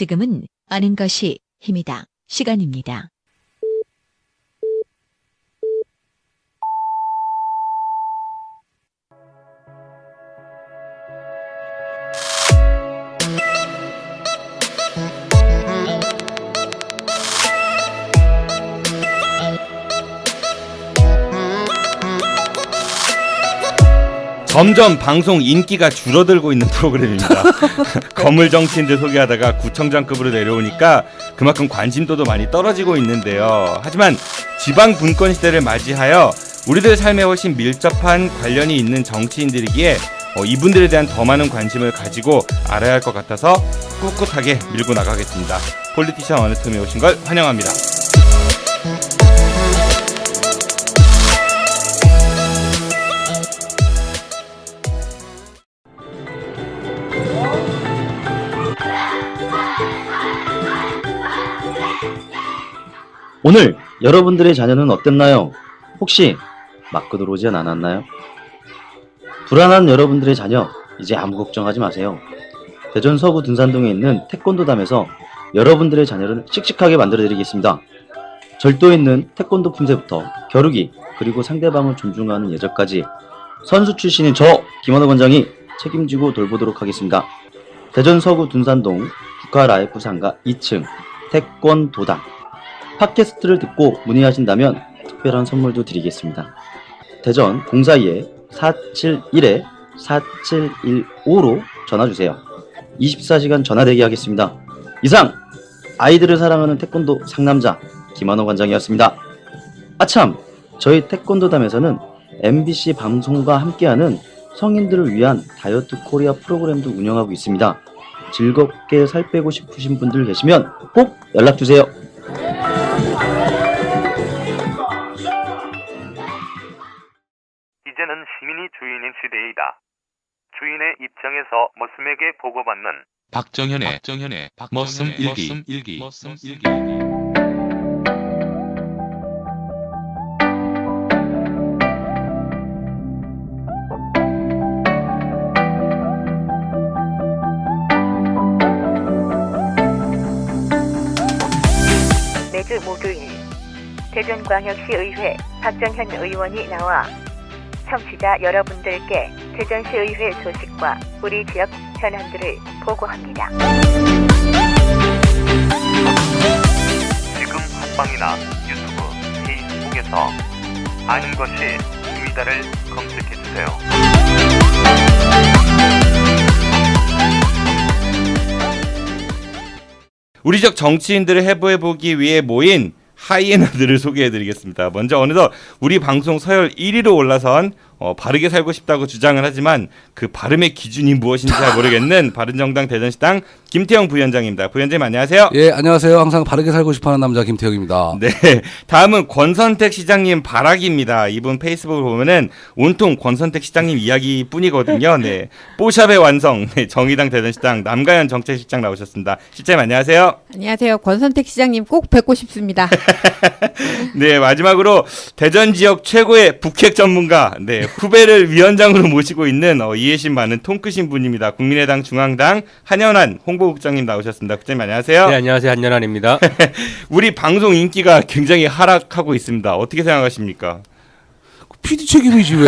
지금은 아는 것이 힘이다. 시간입니다. 점점 방송 인기가 줄어들고 있는 프로그램입니다. 거물 정치인들 소개하다가 구청장급으로 내려오니까 그만큼 관심도도 많이 떨어지고 있는데요. 하지만 지방 분권 시대를 맞이하여 우리들 삶에 훨씬 밀접한 관련이 있는 정치인들이기에 이분들에 대한 더 많은 관심을 가지고 알아야 할 것 같아서 꿋꿋하게 밀고 나가겠습니다. 폴리티션 어느 틈에 오신 걸 환영합니다. 오늘 여러분들의 자녀는 어땠나요? 혹시 맞고 들어오진 않았나요? 불안한 여러분들의 자녀, 이제 아무 걱정하지 마세요. 대전 서구 둔산동에 있는 태권도담에서 여러분들의 자녀를 씩씩하게 만들어드리겠습니다. 절도 있는 태권도 품새부터 겨루기, 그리고 상대방을 존중하는 예절까지 선수 출신인 저 김원호 관장이 책임지고 돌보도록 하겠습니다. 대전 서구 둔산동 국가라이프 상가 2층 태권도담. 팟캐스트를 듣고 문의하신다면 특별한 선물도 드리겠습니다. 대전 042-471-4715로 전화주세요. 24시간 전화대기 하겠습니다. 이상 아이들을 사랑하는 태권도 상남자 김한호 관장이었습니다. 아참, 저희 태권도담에서는 MBC 방송과 함께하는 성인들을 위한 다이어트 코리아 프로그램도 운영하고 있습니다. 즐겁게 살 빼고 싶으신 분들 계시면 꼭 연락주세요. 이제는 시민이 주인인 시대이다. 주인의 입장에서 머슴에게 보고받는 박정현의 머슴 일기. 매주 목요일 대전광역시의회 박정현 의원이 나와 청취자 여러분들께 대전시의회 소식과 우리 지역 현안들을 보고합니다. 지금 팟빵이나 유튜브, 페이스북에서 아는 것이 힘이다를 검색해주세요. 우리 지역 정치인들을 해부해보기 위해 모인 하이에나들을 소개해드리겠습니다. 먼저 어느덧 우리 방송 서열 1위로 올라선 바르게 살고 싶다고 주장을 하지만 그 발음의 기준이 무엇인지 잘 모르겠는 바른정당 대전시당 김태형 부위원장입니다. 부위원장님 안녕하세요. 예, 안녕하세요. 항상 바르게 살고 싶어하는 남자 김태형입니다. 네, 다음은 권선택 시장님 바라기입니다. 이분 페이스북을 보면은 온통 권선택 시장님 이야기뿐이거든요. 네, 뽀샵의 완성. 네, 정의당 대전시당 남가연 정책실장 나오셨습니다. 실장님 안녕하세요. 안녕하세요. 권선택 시장님 꼭 뵙고 싶습니다. 네, 마지막으로 대전 지역 최고의 북핵 전문가, 네, 후배를 위원장으로 모시고 있는 이해심 많은 통크신 분입니다. 국민의당 중앙당 한연한 홍보국장님 나오셨습니다. 국장님 안녕하세요. 네, 안녕하세요. 한연한입니다. 우리 방송 인기가 굉장히 하락하고 있습니다. 어떻게 생각하십니까? PD 책임이지 왜?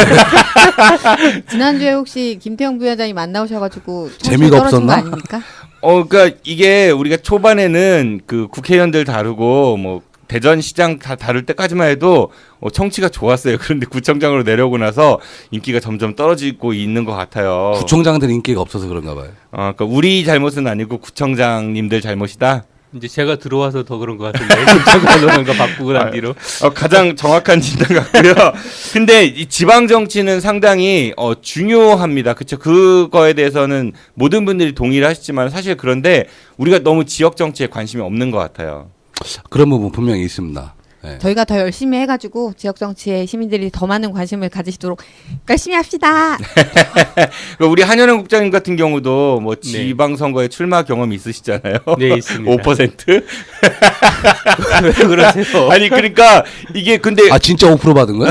지난주에 혹시 김태형 부위원장님 안 나오셔가지고 재미가 떨어진 거 없었나? 아닙니까? 그러니까 이게 우리가 초반에는 그 국회의원들 다루고 뭐 대전시장 다 다룰 때까지만 해도 청취가 좋았어요. 그런데 구청장으로 내려오고 나서 인기가 점점 떨어지고 있는 것 같아요. 구청장들 인기가 없어서 그런가 봐요. 그러니까 우리 잘못은 아니고 구청장님들 잘못이다. 이제 제가 들어와서 더 그런 것 같은데 구청장으로 거 바꾸고 난 뒤로 가장 정확한 진단 같고요. 근데 이 지방 정치는 상당히 중요합니다. 그렇죠? 그거에 대해서는 모든 분들이 동의를 하시지만 사실 그런데 우리가 너무 지역 정치에 관심이 없는 것 같아요. 그런 부분 분명히 있습니다. 네. 저희가 더 열심히 해가지고 지역 정치에 시민들이 더 많은 관심을 가지시도록 열심히 합시다. 우리 한현영 국장님 같은 경우도 뭐 지방선거에 출마 경험이 있으시잖아요. 네, 있습니다. 5%? 왜 그러세요? 아니 그러니까 이게 근데 진짜 5% 받은 거야?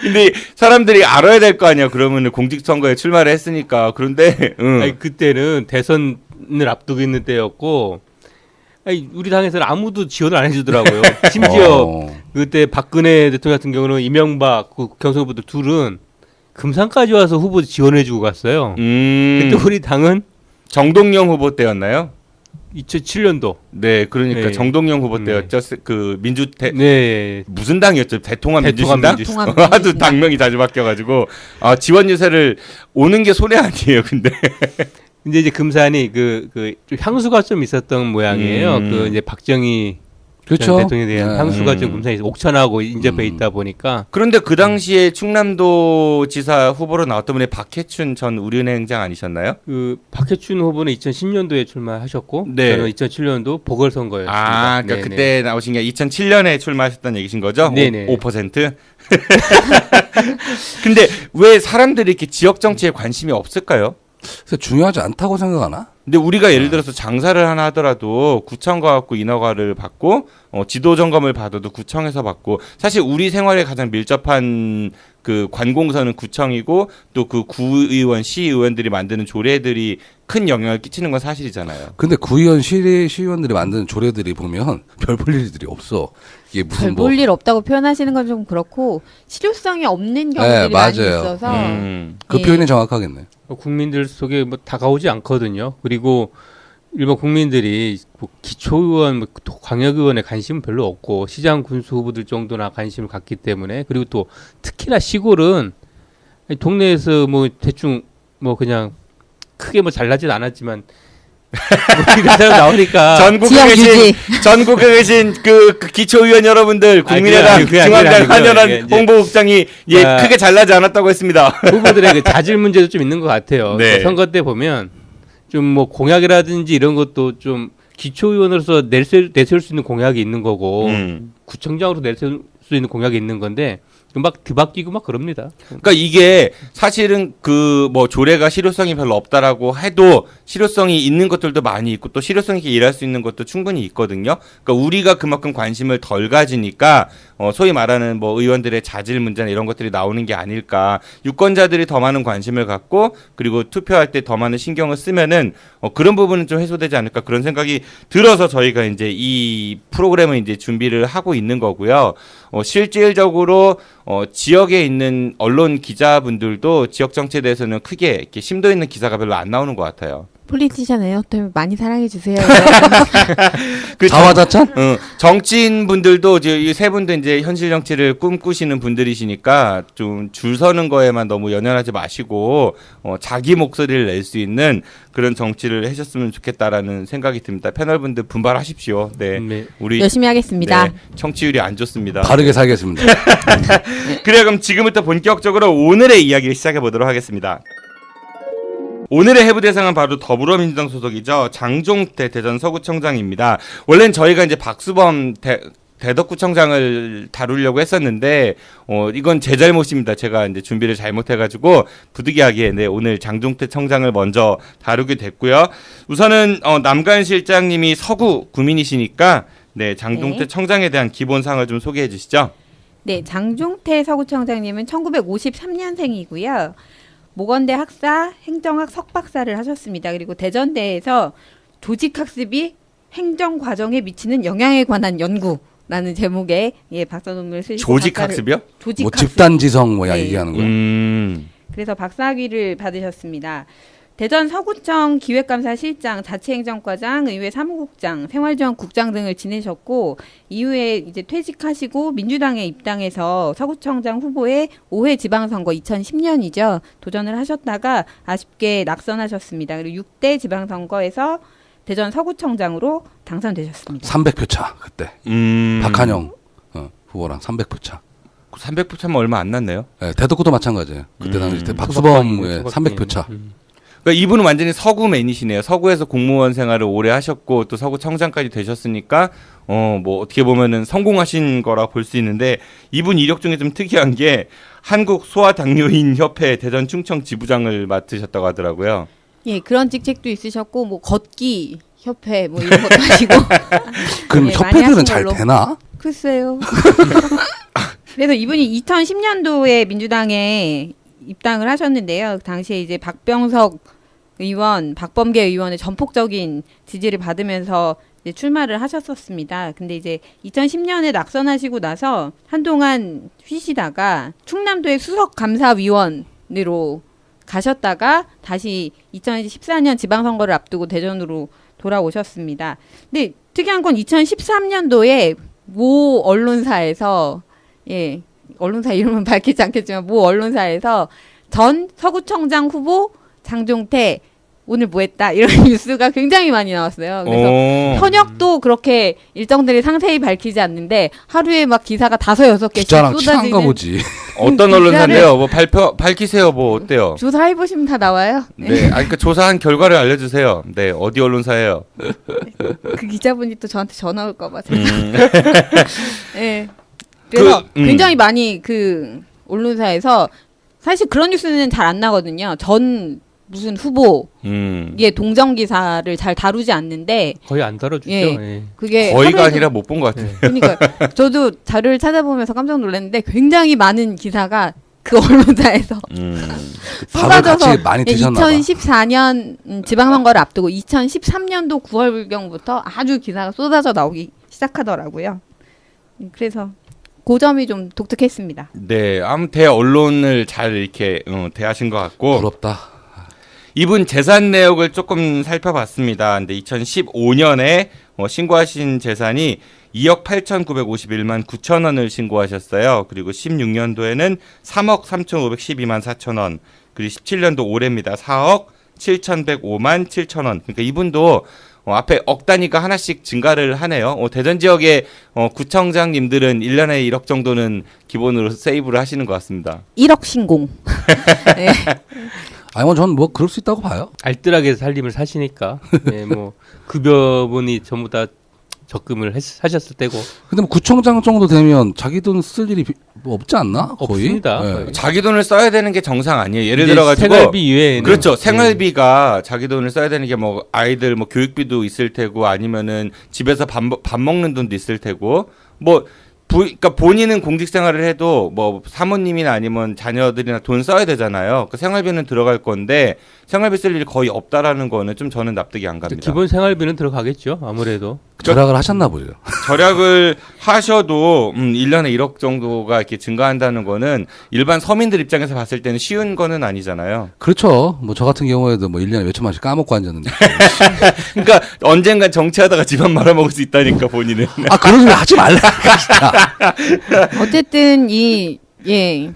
근데 사람들이 알아야 될 거 아니야. 그러면 공직선거에 출마를 했으니까. 그런데 아니, 그때는 대선 대선을 앞두고 있는 때였고, 아니, 우리 당에서는 아무도 지원을 안 해주더라고요. 심지어 그때 박근혜 대통령 같은 경우는 이명박 그 경선 후보들 둘은 금산까지 와서 후보 지원해주고 갔어요. 그때 우리 당은 정동영 후보 때였나요? 2007년도. 네, 그러니까 네. 정동영 후보 때였죠. 그 네. 무슨 당이었죠? 대통합 민주신당? 대통합 하도 민주신당. 당명이 자주 바뀌어가지고 지원 유세를 오는 게 손해 아니에요, 근데. 근데 이제 금산이 좀 향수가 좀 있었던 모양이에요. 이제 박정희 그렇죠. 대통령에 대한 향수가 좀 금산에 옥천하고 인접해 있다 보니까. 그런데 그 당시에 충남도 지사 후보로 나왔던 분이 박해춘 전 우리은행장 아니셨나요? 그 박해춘 후보는 2010년도에 출마하셨고, 네. 저는 2007년도 보궐선거였습니다. 그러니까 네네. 그때 나오신 게 2007년에 출마하셨다는 얘기신 거죠? 네네. 5%? 근데 왜 사람들이 이렇게 지역 정치에 관심이 없을까요? 그래서 중요하지 않다고 생각하나? 근데 우리가 예를 들어서 장사를 하나 하더라도 구청 가갖고 인허가를 받고 지도 점검을 받아도 구청에서 받고, 사실 우리 생활에 가장 밀접한 그 관공서는 구청이고 또 그 구의원, 시의원들이 만드는 조례들이 큰 영향을 끼치는 건 사실이잖아요. 근데 구의원 시의원들이 만드는 조례들이 보면 별 볼 일들이 없어. 이게 무슨 뭐 별볼일 없다고 표현하시는 건 좀 그렇고 실효성이 없는 경우들이 많이 맞아요. 있어서 그 예. 표현이 정확하겠네. 국민들 속에 뭐 다가오지 않거든요. 그리고 일반 국민들이 뭐 기초의원, 뭐 광역의원에 관심은 별로 없고 시장 군수 후보들 정도나 관심을 갖기 때문에, 그리고 또 특히나 시골은 아니, 동네에서 뭐 대충 뭐 그냥 크게 뭐 잘나진 않았지만 뭐 이런 사람 나오니까 전국에 계신 그 기초의원 여러분들, 국민의당 중앙당 한연한 홍보국장이 크게 잘나지 않았다고 했습니다. 후보들의 그 자질 문제도 좀 있는 것 같아요. 네. 선거 때 보면 좀 뭐 공약이라든지 이런 것도 좀 기초의원으로서 내세울 수 있는 공약이 있는 거고, 구청장으로 내세울 수 있는 공약이 있는 건데 막 뒤바뀌고 막 그럽니다. 그러니까 이게 사실은 그 뭐 조례가 실효성이 별로 없다라고 해도 실효성이 있는 것들도 많이 있고 또 실효성 있게 일할 수 있는 것도 충분히 있거든요. 그러니까 우리가 그만큼 관심을 덜 가지니까 소위 말하는 뭐 의원들의 자질 문제나 이런 것들이 나오는 게 아닐까. 유권자들이 더 많은 관심을 갖고 그리고 투표할 때 더 많은 신경을 쓰면은 그런 부분은 좀 해소되지 않을까, 그런 생각이 들어서 저희가 이제 이 프로그램을 이제 준비를 하고 있는 거고요. 실질적으로 지역에 있는 언론 기자분들도 지역 정치에 대해서는 크게 이렇게 심도 있는 기사가 별로 안 나오는 것 같아요. 폴리티션이에요. 많이 사랑해 주세요. 그 자화자찬? 정치인 분들도 이 세 분도 이제 현실 정치를 꿈꾸시는 분들이시니까 좀 줄 서는 거에만 너무 연연하지 마시고 자기 목소리를 낼 수 있는 그런 정치를 하셨으면 좋겠다라는 생각이 듭니다. 패널분들 분발하십시오. 네, 우리 열심히 하겠습니다. 네, 청취율이 안 좋습니다. 바르게 살겠습니다. 그래, 그럼 지금부터 본격적으로 오늘의 이야기를 시작해 보도록 하겠습니다. 오늘의 해부 대상은 바로 더불어민주당 소속이죠. 장종태 대전 서구청장입니다. 원래는 저희가 이제 박수범 대덕구청장을 다루려고 했었는데 이건 제 잘못입니다. 제가 이제 준비를 잘못해가지고 부득이하게 오늘 장종태 청장을 먼저 다루게 됐고요. 우선은 남관 실장님이 서구 구민이시니까 장종태 청장에 대한 기본상을 좀 소개해 주시죠. 네, 장종태 서구청장님은 1953년생이고요. 모건대 학사 행정학 석박사를 하셨습니다. 그리고 대전대에서 조직학습이 행정과정에 미치는 영향에 관한 연구라는 제목의 박사 논문을 쓰시고, 조직학습이요? 뭐 조직학습. 집단지성 뭐야 네. 얘기하는 거야. 그래서 박사학위를 받으셨습니다. 대전 서구청 기획감사실장, 자치행정과장, 의회 사무국장, 생활지원국장 등을 지내셨고, 이후에 이제 퇴직하시고 민주당에 입당해서 서구청장 후보에 5회 지방선거 2010년이죠. 도전을 하셨다가 아쉽게 낙선하셨습니다. 그리고 6대 지방선거에서 대전 서구청장으로 당선되셨습니다. 300표 차 그때. 박한영 후보랑 300표 차. 300표 차면 얼마 안 났네요. 네, 대덕구도 마찬가지예요. 그때 당시 박수범의 300표 차. 그러니까 이분은 완전히 서구맨이시네요. 서구에서 공무원 생활을 오래 하셨고 또 서구청장까지 되셨으니까 뭐 어떻게 보면은 성공하신 거라 볼 수 있는데, 이분 이력 중에 좀 특이한 게 한국 소아당뇨인 협회 대전 충청 지부장을 맡으셨다고 하더라고요. 예, 그런 직책도 있으셨고, 뭐 걷기 협회 뭐 이런 것도 하시고. 그럼 네, 협회들은 잘 되나? 글쎄요. 그래서 이분이 2010년도에 민주당에 입당을 하셨는데요. 그 당시에 이제 박병석 의원 박범계 의원의 전폭적인 지지를 받으면서 이제 출마를 하셨었습니다. 근데 이제 2010년에 낙선하시고 나서 한동안 쉬시다가 충남도의 수석 감사위원으로 가셨다가 다시 2014년 지방선거를 앞두고 대전으로 돌아오셨습니다. 근데 특이한 건 2013년도에 모 언론사에서 언론사 이름은 밝히지 않겠지만 모 언론사에서 전 서구청장 후보 장종태 오늘 뭐 했다 이런 뉴스가 굉장히 많이 나왔어요. 그래서 현역도 그렇게 일정들이 상세히 밝히지 않는데 하루에 막 기사가 5-6개씩 기자랑 친한가 쏟아지는 보지. 어떤 언론사인데요? 뭐 밝히세요. 뭐 어때요? 조사해 보시면 다 나와요. 네, 그 조사한 결과를 알려주세요. 네, 어디 언론사예요? 그 기자분이 또 저한테 전화 올까 봐. 네. 그래서 굉장히 많이 그 언론사에서 사실 그런 뉴스는 잘 안 나거든요. 전 무슨 후보의 동정 기사를 잘 다루지 않는데 거의 안 다뤄주죠. 그게 거의가 아니라 못 본 것 같아요. 그러니까 저도 자료를 찾아보면서 깜짝 놀랐는데 굉장히 많은 기사가 그 언론사에서 밥을 쏟아져서 같이 많이 드셨나 봐. 2014년 지방선거를 앞두고 2013년도 9월경부터 아주 기사가 쏟아져 나오기 시작하더라고요. 그래서 그 점이 좀 독특했습니다. 네, 아무튼 대언론을 잘 이렇게 대하신 것 같고 부럽다. 이분 재산 내역을 조금 살펴봤습니다. 근데 2015년에 신고하신 재산이 2억 8,951만 9천 원을 신고하셨어요. 그리고 16년도에는 3억 3,512만 4천 원. 그리고 17년도 올해입니다. 4억 7,105만 7천 원. 그러니까 이분도 앞에 억 단위가 하나씩 증가를 하네요. 대전 지역의 구청장님들은 1년에 1억 정도는 기본으로 세이브를 하시는 것 같습니다. 1억 신공. 네. 아니 전 뭐 그럴 수 있다고 봐요. 알뜰하게 살림을 사시니까 뭐 급여분이 전부 다 적금을 하셨을 때고. 근데 뭐 구청장 정도 되면 자기 돈 쓸 일이 뭐 없지 않나? 거의. 없습니다. 네. 자기 돈을 써야 되는 게 정상 아니에요. 예를 들어가지고 생활비 이외에는 그렇죠. 생활비가 자기 돈을 써야 되는 게 뭐 아이들 뭐 교육비도 있을 테고 아니면은 집에서 밥 먹는 돈도 있을 테고 뭐 그러니까 본인은 공직 생활을 해도 뭐 사모님이나 아니면 자녀들이나 돈 써야 되잖아요. 그 생활비는 들어갈 건데 생활비 쓸 일이 거의 없다라는 거는 좀 저는 납득이 안 갑니다. 기본 생활비는 들어가겠죠. 아무래도. 절약을 하셨나 보죠. 절약을 하셔도 1년에 1억 정도가 이렇게 증가한다는 거는 일반 서민들 입장에서 봤을 때는 쉬운 거는 아니잖아요. 그렇죠. 뭐 저 같은 경우에도 뭐 1년에 몇천만 원씩 까먹고 앉았는데. 그러니까 언젠간 정치하다가 집안 말아먹을 수 있다니까 본인은. 아 그런 소리 하지 말라. 진짜. 어쨌든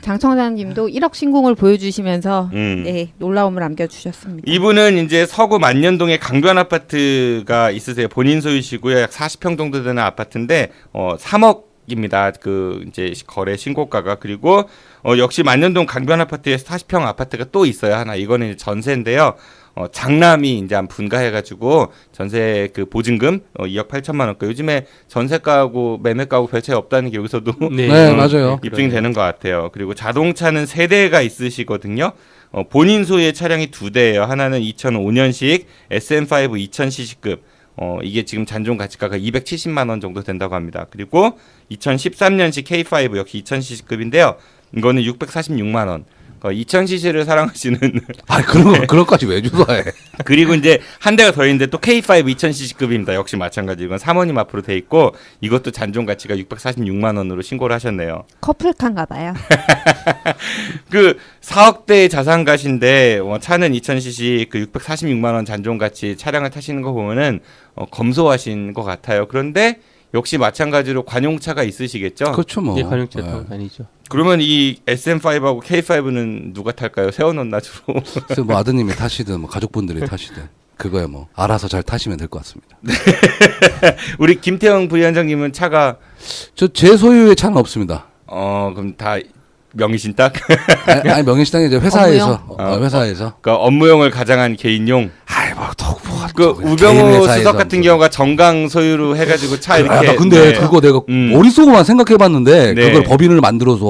장 청장님도 1억 신공을 보여주시면서 놀라움을 안겨주셨습니다. 이분은 이제 서구 만년동에 강변 아파트가 있으세요. 본인 소유시고요. 약 40평 정도 되는 아파트인데 3억입니다. 그 이제 거래 신고가가. 그리고 역시 만년동 강변 아파트에 40평 아파트가 또 있어요. 하나. 이거는 전세인데요. 장남이 이제 한 분가해가지고 전세 그 보증금 2억 8천만 원가. 요즘에 전세가하고 매매가하고 별 차이 없다는 게 여기서도 네, 맞아요. 입증이 되는 것 같아요. 그리고 자동차는 3대가 있으시거든요. 본인 소유의 차량이 2대예요. 하나는 2005년식 SM5 2000cc급. 이게 지금 잔존 가치가가 270만 원 정도 된다고 합니다. 그리고 2013년식 K5 역시 2000cc급인데요. 이거는 646만 원. 2000cc를 사랑하시는 그런 것까지 왜 조사해? 그리고 이제 한 대가 더 있는데 또 K5 2000cc급입니다. 역시 마찬가지. 이건 사모님 앞으로 돼 있고 이것도 잔존 가치가 646만 원으로 신고를 하셨네요. 커플카인가 봐요. 그 4억대 자산가신데 차는 2000cc 그 646만 원 잔존 가치 차량을 타시는 거 보면은 검소하신 것 같아요. 그런데 역시 마찬가지로 관용차가 있으시겠죠? 그렇죠 뭐. 관용차 타고 다니죠. 그러면 이 SM5하고 K5는 누가 탈까요? 세워놓나 주로? 그래서 뭐 아드님이 타시든 뭐 가족분들이 타시든 그거야 뭐 알아서 잘 타시면 될 것 같습니다. 우리 김태형 부위원장님은 차가 제 소유의 차는 없습니다. 그럼 다 명의신 딱? 아니 명의신당에 이제 회사에서 회사에서 그러니까 업무용을 가장한 개인용. 그 개인 우병우 회사에서 수석 같은 경우가 정강 소유로 해가지고 차 이렇게. 나 근데 그거 내가 머릿속으로만 생각해봤는데 그걸 법인을 만들어서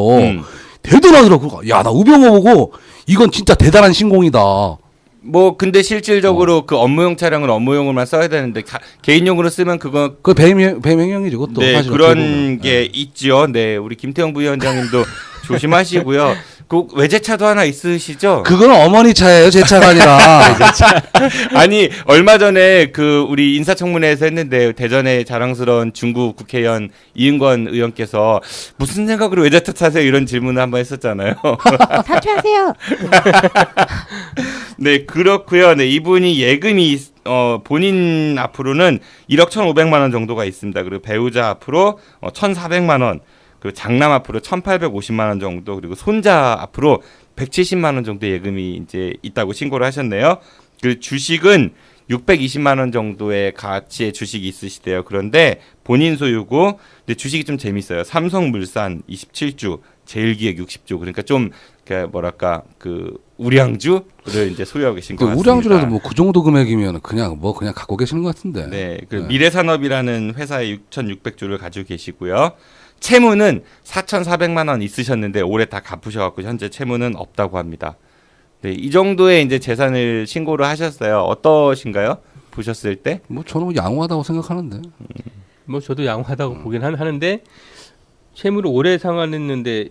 되더라고. 야 나 우병우 보고 이건 진짜 대단한 신공이다. 뭐 근데 실질적으로 그 업무용 차량을 업무용으로만 써야 되는데 개인용으로 쓰면 그거 배명형이죠. 그것도 네, 사실 그런 게 있죠. 네, 우리 김태형 부위원장님도 조심하시고요. 그 외제차도 하나 있으시죠? 그건 어머니 차예요, 제 차가 아니라. 아니 얼마 전에 그 우리 인사청문회에서 했는데 대전의 자랑스러운 중구 국회의원 이은권 의원께서 무슨 생각으로 외제차 타세요 이런 질문을 한번 했었잖아요. 사퇴하세요. 네 그렇고요. 네 이분이 예금이 본인 앞으로는 1억 1,500만 원 정도가 있습니다. 그리고 배우자 앞으로 1,400만 원. 그리고 장남 앞으로 1,850만 원 정도, 그리고 손자 앞으로 170만 원 정도 예금이 이제 있다고 신고를 하셨네요. 그 주식은 620만 원 정도의 가치의 주식이 있으시대요. 그런데 본인 소유고, 근데 주식이 좀 재밌어요. 삼성물산 27주, 제일기획 60주. 그러니까 좀 뭐랄까 그 우량주를 이제 소유하고 계신 것 같습니다. 우량주라도 뭐 그 정도 금액이면 그냥 갖고 계시는 것 같은데. 네, 그 미래산업이라는 회사에 6,600주를 가지고 계시고요. 채무는 4,400만 원 있으셨는데 올해 다 갚으셔갖고 현재 채무는 없다고 합니다. 네, 이 정도의 이제 재산을 신고를 하셨어요. 어떠신가요? 보셨을 때? 뭐 저는 양호하다고 생각하는데. 뭐 저도 양호하다고 보긴 하는데 채무를 올해 상환했는데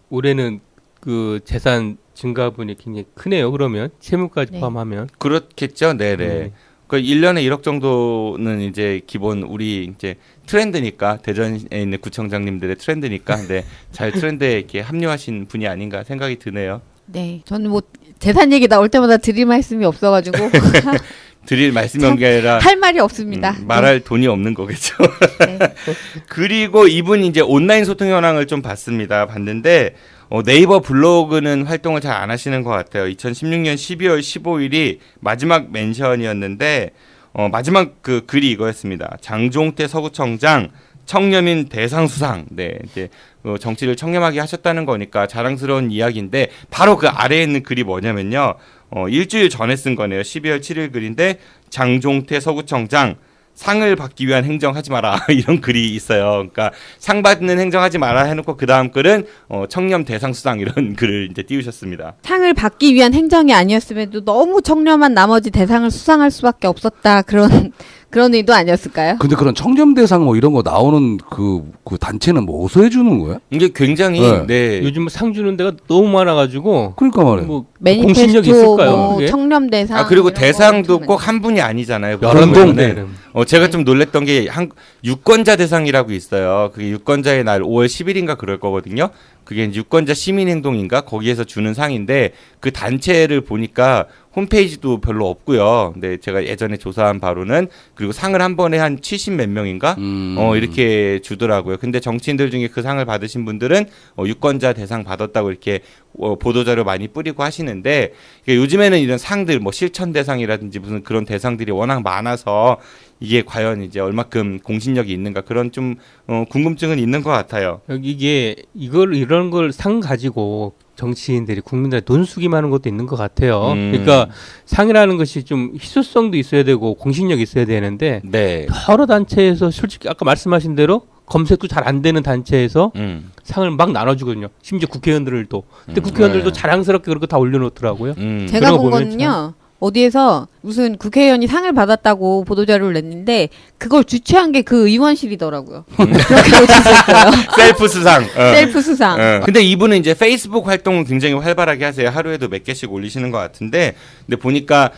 올해는 그 재산 증가분이 굉장히 크네요. 그러면 채무까지 네. 포함하면 그렇겠죠. 네네. 그 1년에 1억 정도는 이제 기본 우리 이제 트렌드니까 대전에 있는 구청장님들의 트렌드니까 네, 잘 트렌드에 이렇게 합류하신 분이 아닌가 생각이 드네요. 네, 저는 뭐 재산 얘기 나올 때마다 드릴 말씀이 없어가지고 드릴 말씀이 게 아니라 할 말이 없습니다. 말할 돈이 없는 거겠죠. 네. 그리고 이분이 이제 온라인 소통 현황을 좀 봤는데 네이버 블로그는 활동을 잘 안 하시는 것 같아요. 2016년 12월 15일이 마지막 멘션이었는데 마지막 그 글이 이거였습니다. 장종태 서구청장 청렴인 대상 수상. 네, 이제 정치를 청렴하게 하셨다는 거니까 자랑스러운 이야기인데 바로 그 아래에 있는 글이 뭐냐면요. 일주일 전에 쓴 거네요. 12월 7일 글인데 장종태 서구청장 상을 받기 위한 행정하지 마라 이런 글이 있어요. 그러니까 상 받는 행정하지 마라 해놓고 그 다음 글은 청렴 대상 수상 이런 글을 이제 띄우셨습니다. 상을 받기 위한 행정이 아니었음에도 너무 청렴한 나머지 대상을 수상할 수밖에 없었다 그런 의도 아니었을까요? 근데 그런 청렴 대상 뭐 이런 거 나오는 그 단체는 뭐 어디서 해주는 거야? 이게 굉장히 네. 요즘 뭐 상 주는 데가 너무 많아가지고 그러니까 말이에요. 뭐 공신력 매니페스토, 있을까요? 뭐 그게? 청렴 대상. 그리고 이런 대상도 거 꼭 한 분이 아니잖아요. 여러 그러면은 명. 제가 좀 놀랬던 게 유권자 대상이라고 있어요. 그게 유권자의 날 5월 10일인가 그럴 거거든요. 그게 유권자 시민행동인가 거기에서 주는 상인데 그 단체를 보니까 홈페이지도 별로 없고요. 근데 제가 예전에 조사한 바로는 그리고 상을 한 번에 한 70 몇 명인가 이렇게 주더라고요. 근데 정치인들 중에 그 상을 받으신 분들은 유권자 대상 받았다고 이렇게 보도자료 많이 뿌리고 하시는데 요즘에는 이런 상들 뭐 실천 대상이라든지 무슨 그런 대상들이 워낙 많아서 이게 과연 이제 얼마큼 공신력이 있는가 그런 좀 궁금증은 있는 것 같아요. 이게 이런 걸 상 가지고 정치인들이 국민들한테 돈 수기만 하는 것도 있는 것 같아요. 그러니까 상이라는 것이 좀 희소성도 있어야 되고 공신력이 있어야 되는데 네. 여러 단체에서 솔직히 아까 말씀하신 대로 검색도 잘 안 되는 단체에서 상을 막 나눠주거든요. 심지어 국회의원들도. 근데 국회의원들도 네. 자랑스럽게 그렇게 다 올려놓더라고요. 제가 그런 거 본 보면 거는요. 어디에서 무슨 국회의원이 상을 받았다고 보도자료를 냈는데 그걸 주최한 게 그 의원실이더라고요. 그렇게 보셨어요. 셀프 수상. 셀프 수상. 근데 이분은 이제 페이스북 활동을 굉장히 활발하게 하세요. 하루에도 몇 개씩 올리시는 것 같은데, 근데 보니까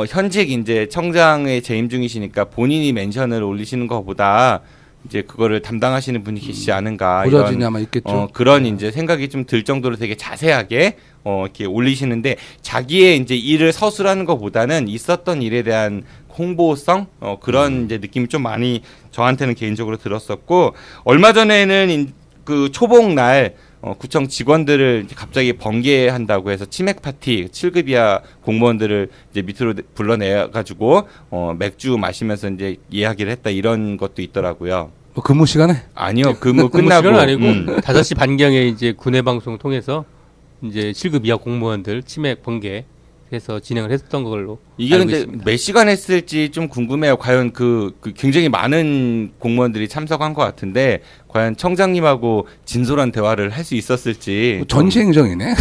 현직 이제 청장에 재임 중이시니까 본인이 멘션을 올리시는 것보다 이제 그거를 담당하시는 분이 계시지 않은가 보좌진이 아마 있겠죠. 그런 이제 생각이 좀 들 정도로 되게 자세하게 이렇게 올리시는데 자기의 이제 일을 서술하는 것보다는 있었던 일에 대한 홍보성 그런 이제 느낌이 좀 많이 저한테는 개인적으로 들었었고 얼마 전에는 그 초복날 구청 직원들을 이제 갑자기 번개한다고 해서 치맥 파티 7급 이하 공무원들을 이제 밑으로 불러내 가지고 맥주 마시면서 이제 이야기를 했다 이런 것도 있더라고요. 뭐 근무 시간에? 아니요. 근무 근무 끝나고 시간은 아니고 5시 반경에 이제 군의 방송 통해서 이제 7급 이하 공무원들 치맥 번개 해서 진행을 했던 걸로 이게 알고 근데 있습니다. 몇 시간 했을지 좀 궁금해요. 과연 그 굉장히 많은 공무원들이 참석한 것 같은데 과연 청장님하고 진솔한 대화를 할 수 있었을지 뭐 전시행정이네.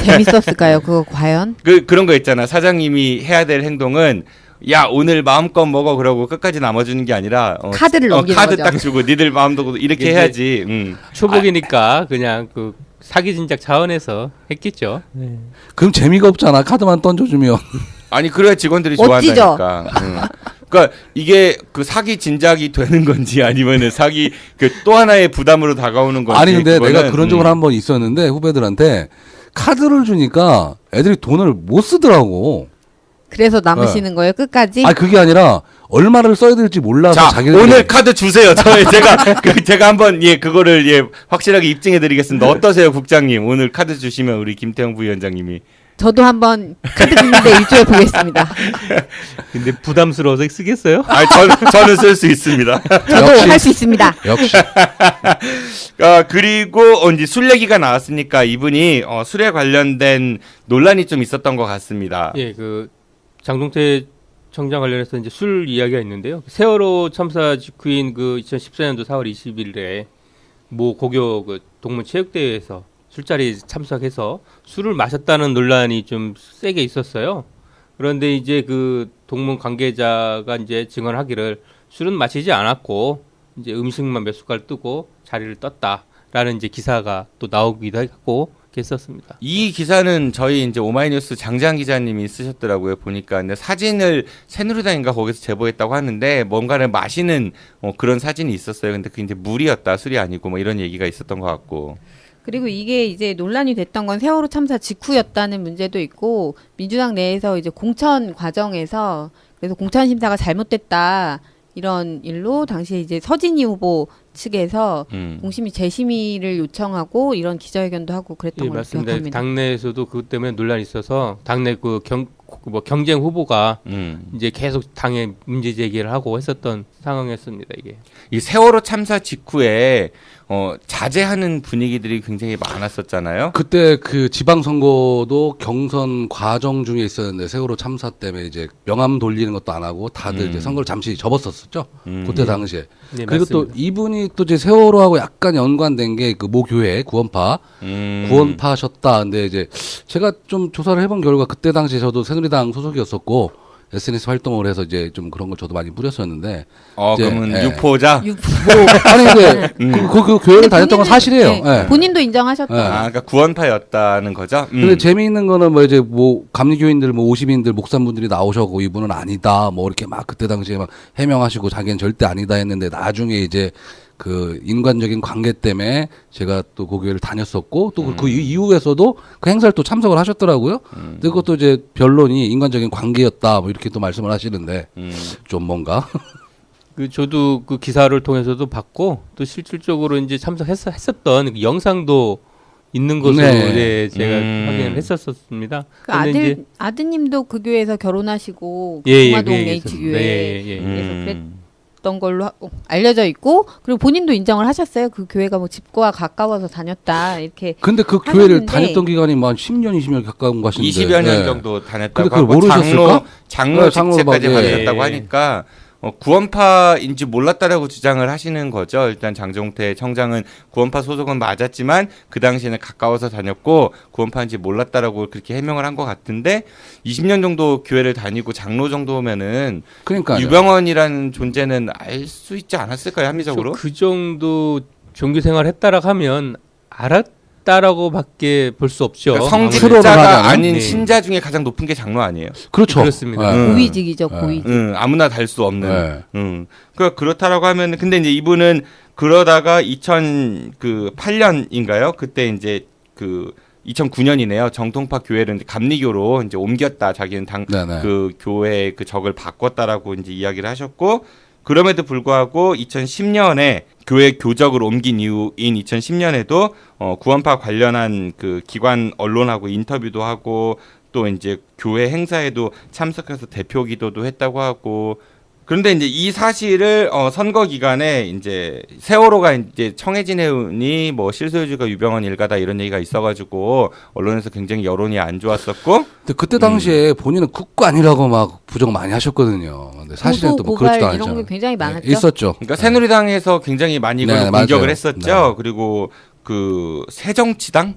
재밌었을까요? 그거 과연? 그런 거 있잖아. 사장님이 해야 될 행동은 야 오늘 마음껏 먹어 그러고 끝까지 남아주는 게 아니라 카드를 넘기는 카드 거죠. 딱 주고 니들 마음대로 이렇게 이게 해야지. 초복이니까 그냥 그 사기 진작 차원에서 했겠죠. 그럼 재미가 없잖아. 카드만 던져주면. 아니 그래야 직원들이 멋지죠? 좋아한다니까. 그러니까 이게 그 사기 진작이 되는 건지 아니면은 사기 그 또 하나의 부담으로 다가오는 건지. 아니 근데 그거는, 내가 그런 적은 한번 있었는데 후배들한테 카드를 주니까 애들이 돈을 못 쓰더라고. 그래서 남으시는 거예요 끝까지? 아 그게 아니라 얼마를 써야 될지 몰라서 자 자기들이 오늘 카드 주세요. 제가 한번 그거를 확실하게 입증해드리겠습니다. 어떠세요, 국장님? 오늘 카드 주시면 우리 김태형 부위원장님이. 저도 한번 카드 긁는데 일조해 보겠습니다. 근데 부담스러워서 쓰겠어요? 아 저는 쓸 수 있습니다. 저도 할 수 있습니다. 역시 그리고 이제 술 얘기가 나왔으니까 이분이 술에 관련된 논란이 좀 있었던 것 같습니다. 예, 그 장동태 청장 관련해서 이제 술 이야기가 있는데요. 세월호 참사 직후인 그 2014년도 4월 20일에 모 고교 그 동문 체육대회에서 술자리 참석해서 술을 마셨다는 논란이 좀 세게 있었어요. 그런데 이제 그 동문 관계자가 이제 증언하기를 술은 마시지 않았고 이제 음식만 몇 숟갈 뜨고 자리를 떴다라는 이제 기사가 또 나오기도 했고 했었습니다. 이 기사는 저희 이제 오마이뉴스 장장 기자님이 쓰셨더라고요. 보니까 근데 사진을 새누리당인가 거기서 제보했다고 하는데 뭔가를 마시는 그런 사진이 있었어요. 근데 그게 이제 물이었다, 술이 아니고 뭐 이런 얘기가 있었던 것 같고. 그리고 이게 이제 논란이 됐던 건 세월호 참사 직후였다는 문제도 있고 민주당 내에서 이제 공천 과정에서 그래서 공천 심사가 잘못됐다 이런 일로 당시에 이제 서진희 후보 측에서 공심위 재심의를 요청하고 이런 기자회견도 하고 그랬던 예, 걸로 맞습니다. 기억합니다. 당내에서도 그것 때문에 논란이 있어서 당내 그 경쟁 후보가 이제 계속 당에 문제 제기를 하고 했었던 상황이었습니다. 이게 이 세월호 참사 직후에 자제하는 분위기들이 굉장히 많았었잖아요. 그때 그 지방선거도 경선 과정 중에 있었는데 세월호 참사 때문에 이제 명함 돌리는 것도 안 하고 다들 이제 선거를 잠시 접었었죠. 그때 당시에. 네, 그리고 또 맞습니다. 이분이 또 이제 세월호하고 약간 연관된 게 그 모 교회 구원파 구원파셨다. 근데 이제 제가 좀 조사를 해본 결과 그때 당시 저도 새누리당 소속이었었고 SNS 활동을 해서 이제 좀 그런 걸 저도 많이 뿌렸었는데. 이제, 그러면 예. 유포자? 아니 근데 그 교회를 다녔던 건 사실이에요. 네, 예. 본인도 인정하셨다. 그러니까 구원파였다는 거죠. 근데 재미있는 거는 뭐 이제 뭐 감리교인들 뭐 50인들 목사분들이 나오셔고 이분은 아니다 뭐 이렇게 막 그때 당시에 막 해명하시고 자기는 절대 아니다 했는데 나중에 이제 그 인간적인 관계 때문에 제가 또 그 교회를 다녔었고 또 그 이후에서도 그 행사를 또 참석을 하셨더라고요. 근데 그것도 이제 변론이 인간적인 관계였다 뭐 이렇게 또 말씀을 하시는데 좀 뭔가 그 저도 그 기사를 통해서도 봤고 또 실질적으로 이제 참석했었던 그 영상도 있는 것으로 네. 네, 제가 확인을 했었습니다. 그 아드님도 그 교회에서 결혼하시고 예, 동화동 예, H 있었습니다. 교회 예, 예. 그래서 그랬던 걸로 알려져 있고 그리고 본인도 인정을 하셨어요. 그 교회가 뭐 집과 가까워서 다녔다 이렇게. 근데 그 하셨는데 교회를 다녔던 기간이 뭐 한 10년 20년 가까운 것 같은데 20여 년 네. 정도 근데 다녔다고 그걸 하고 모르셨을까? 장로 네, 장로로 직책까지 막, 예. 받으셨다고 하니까 구원파인지 몰랐다라고 주장을 하시는 거죠. 일단 장종태 청장은 구원파 소속은 맞았지만 그 당시에는 가까워서 다녔고 구원파인지 몰랐다라고 그렇게 해명을 한 것 같은데 20년 정도 교회를 다니고 장로 정도면은 그러니까 유병헌이라는 존재는 알 수 있지 않았을까요, 합리적으로? 그 정도 종교 생활 했다라고 하면 알았다라고,밖에 볼 수 없죠. 그러니까 추론을 성직자가 하자면? 아닌 네. 신자 중에 가장 높은 게 장로 아니에요? 그렇죠. 그렇습니다. 고위직이죠, 고위직. 아무나 달 수 없는. 네. 그렇다라고 하면 근데 이제 이분은 그러다가 2008년인가요? 그때 이제 2009년이네요. 정통파 교회를 이제 감리교로 이제 옮겼다. 자기는 네네. 그 교회 그 적을 바꿨다라고 이제 이야기를 하셨고 그럼에도 불구하고 2010년에 교회 교적을 옮긴 이후인 2010년에도 구원파 관련한 그 기관 언론하고 인터뷰도 하고 또 이제 교회 행사에도 참석해서 대표 기도도 했다고 하고 그런데 이제 이 사실을 선거 기간에 이제 세월호가 이제 청해진 해운이 뭐 실소유주가 유병헌 일가다 이런 얘기가 있어가지고 언론에서 굉장히 여론이 안 좋았었고. 근데 그때 당시에 본인은 국관이라고 막 부정 많이 하셨거든요. 근데 사실은 또 뭐 고발 그렇지도 이런 않죠. 게 굉장히 많았죠. 있었죠. 그러니까 새누리당에서 굉장히 많이 이걸 네, 공격을 맞아요. 했었죠. 네. 그리고 그 새정치당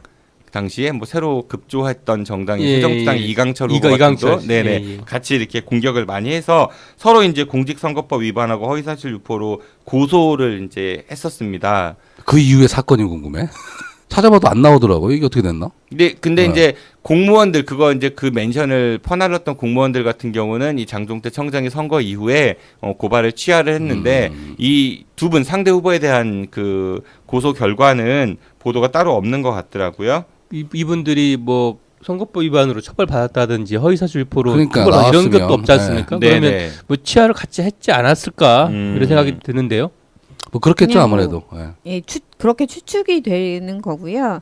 당시에 뭐 새로 급조했던 정당이 예, 새정치당 예. 이강철 이강철 후보가 또 씨. 네네 예, 예. 같이 이렇게 공격을 많이 해서 서로 이제 공직선거법 위반하고 허위사실 유포로 고소를 이제 했었습니다. 그 이후의 사건이 궁금해. 찾아봐도 안 나오더라고요. 이게 어떻게 됐나? 근데 이제 공무원들 그거 이제 그 멘션을 퍼날랐던 공무원들 같은 경우는 이 장종태 청장이 선거 이후에 고발을 취하를 했는데 이 두 분 상대 후보에 대한 그 고소 결과는 보도가 따로 없는 것 같더라고요. 이분들이 뭐 선거법 위반으로 처벌받았다든지 허위사실 유포로 그러니까 처벌 이런 것도 나왔으면. 없지 않습니까? 네. 그러면 네네. 뭐 취하를 같이 했지 않았을까 이런 생각이 드는데요. 뭐 그렇겠죠 그냥 아무래도. 예, 그렇게 추측이 되는 거고요.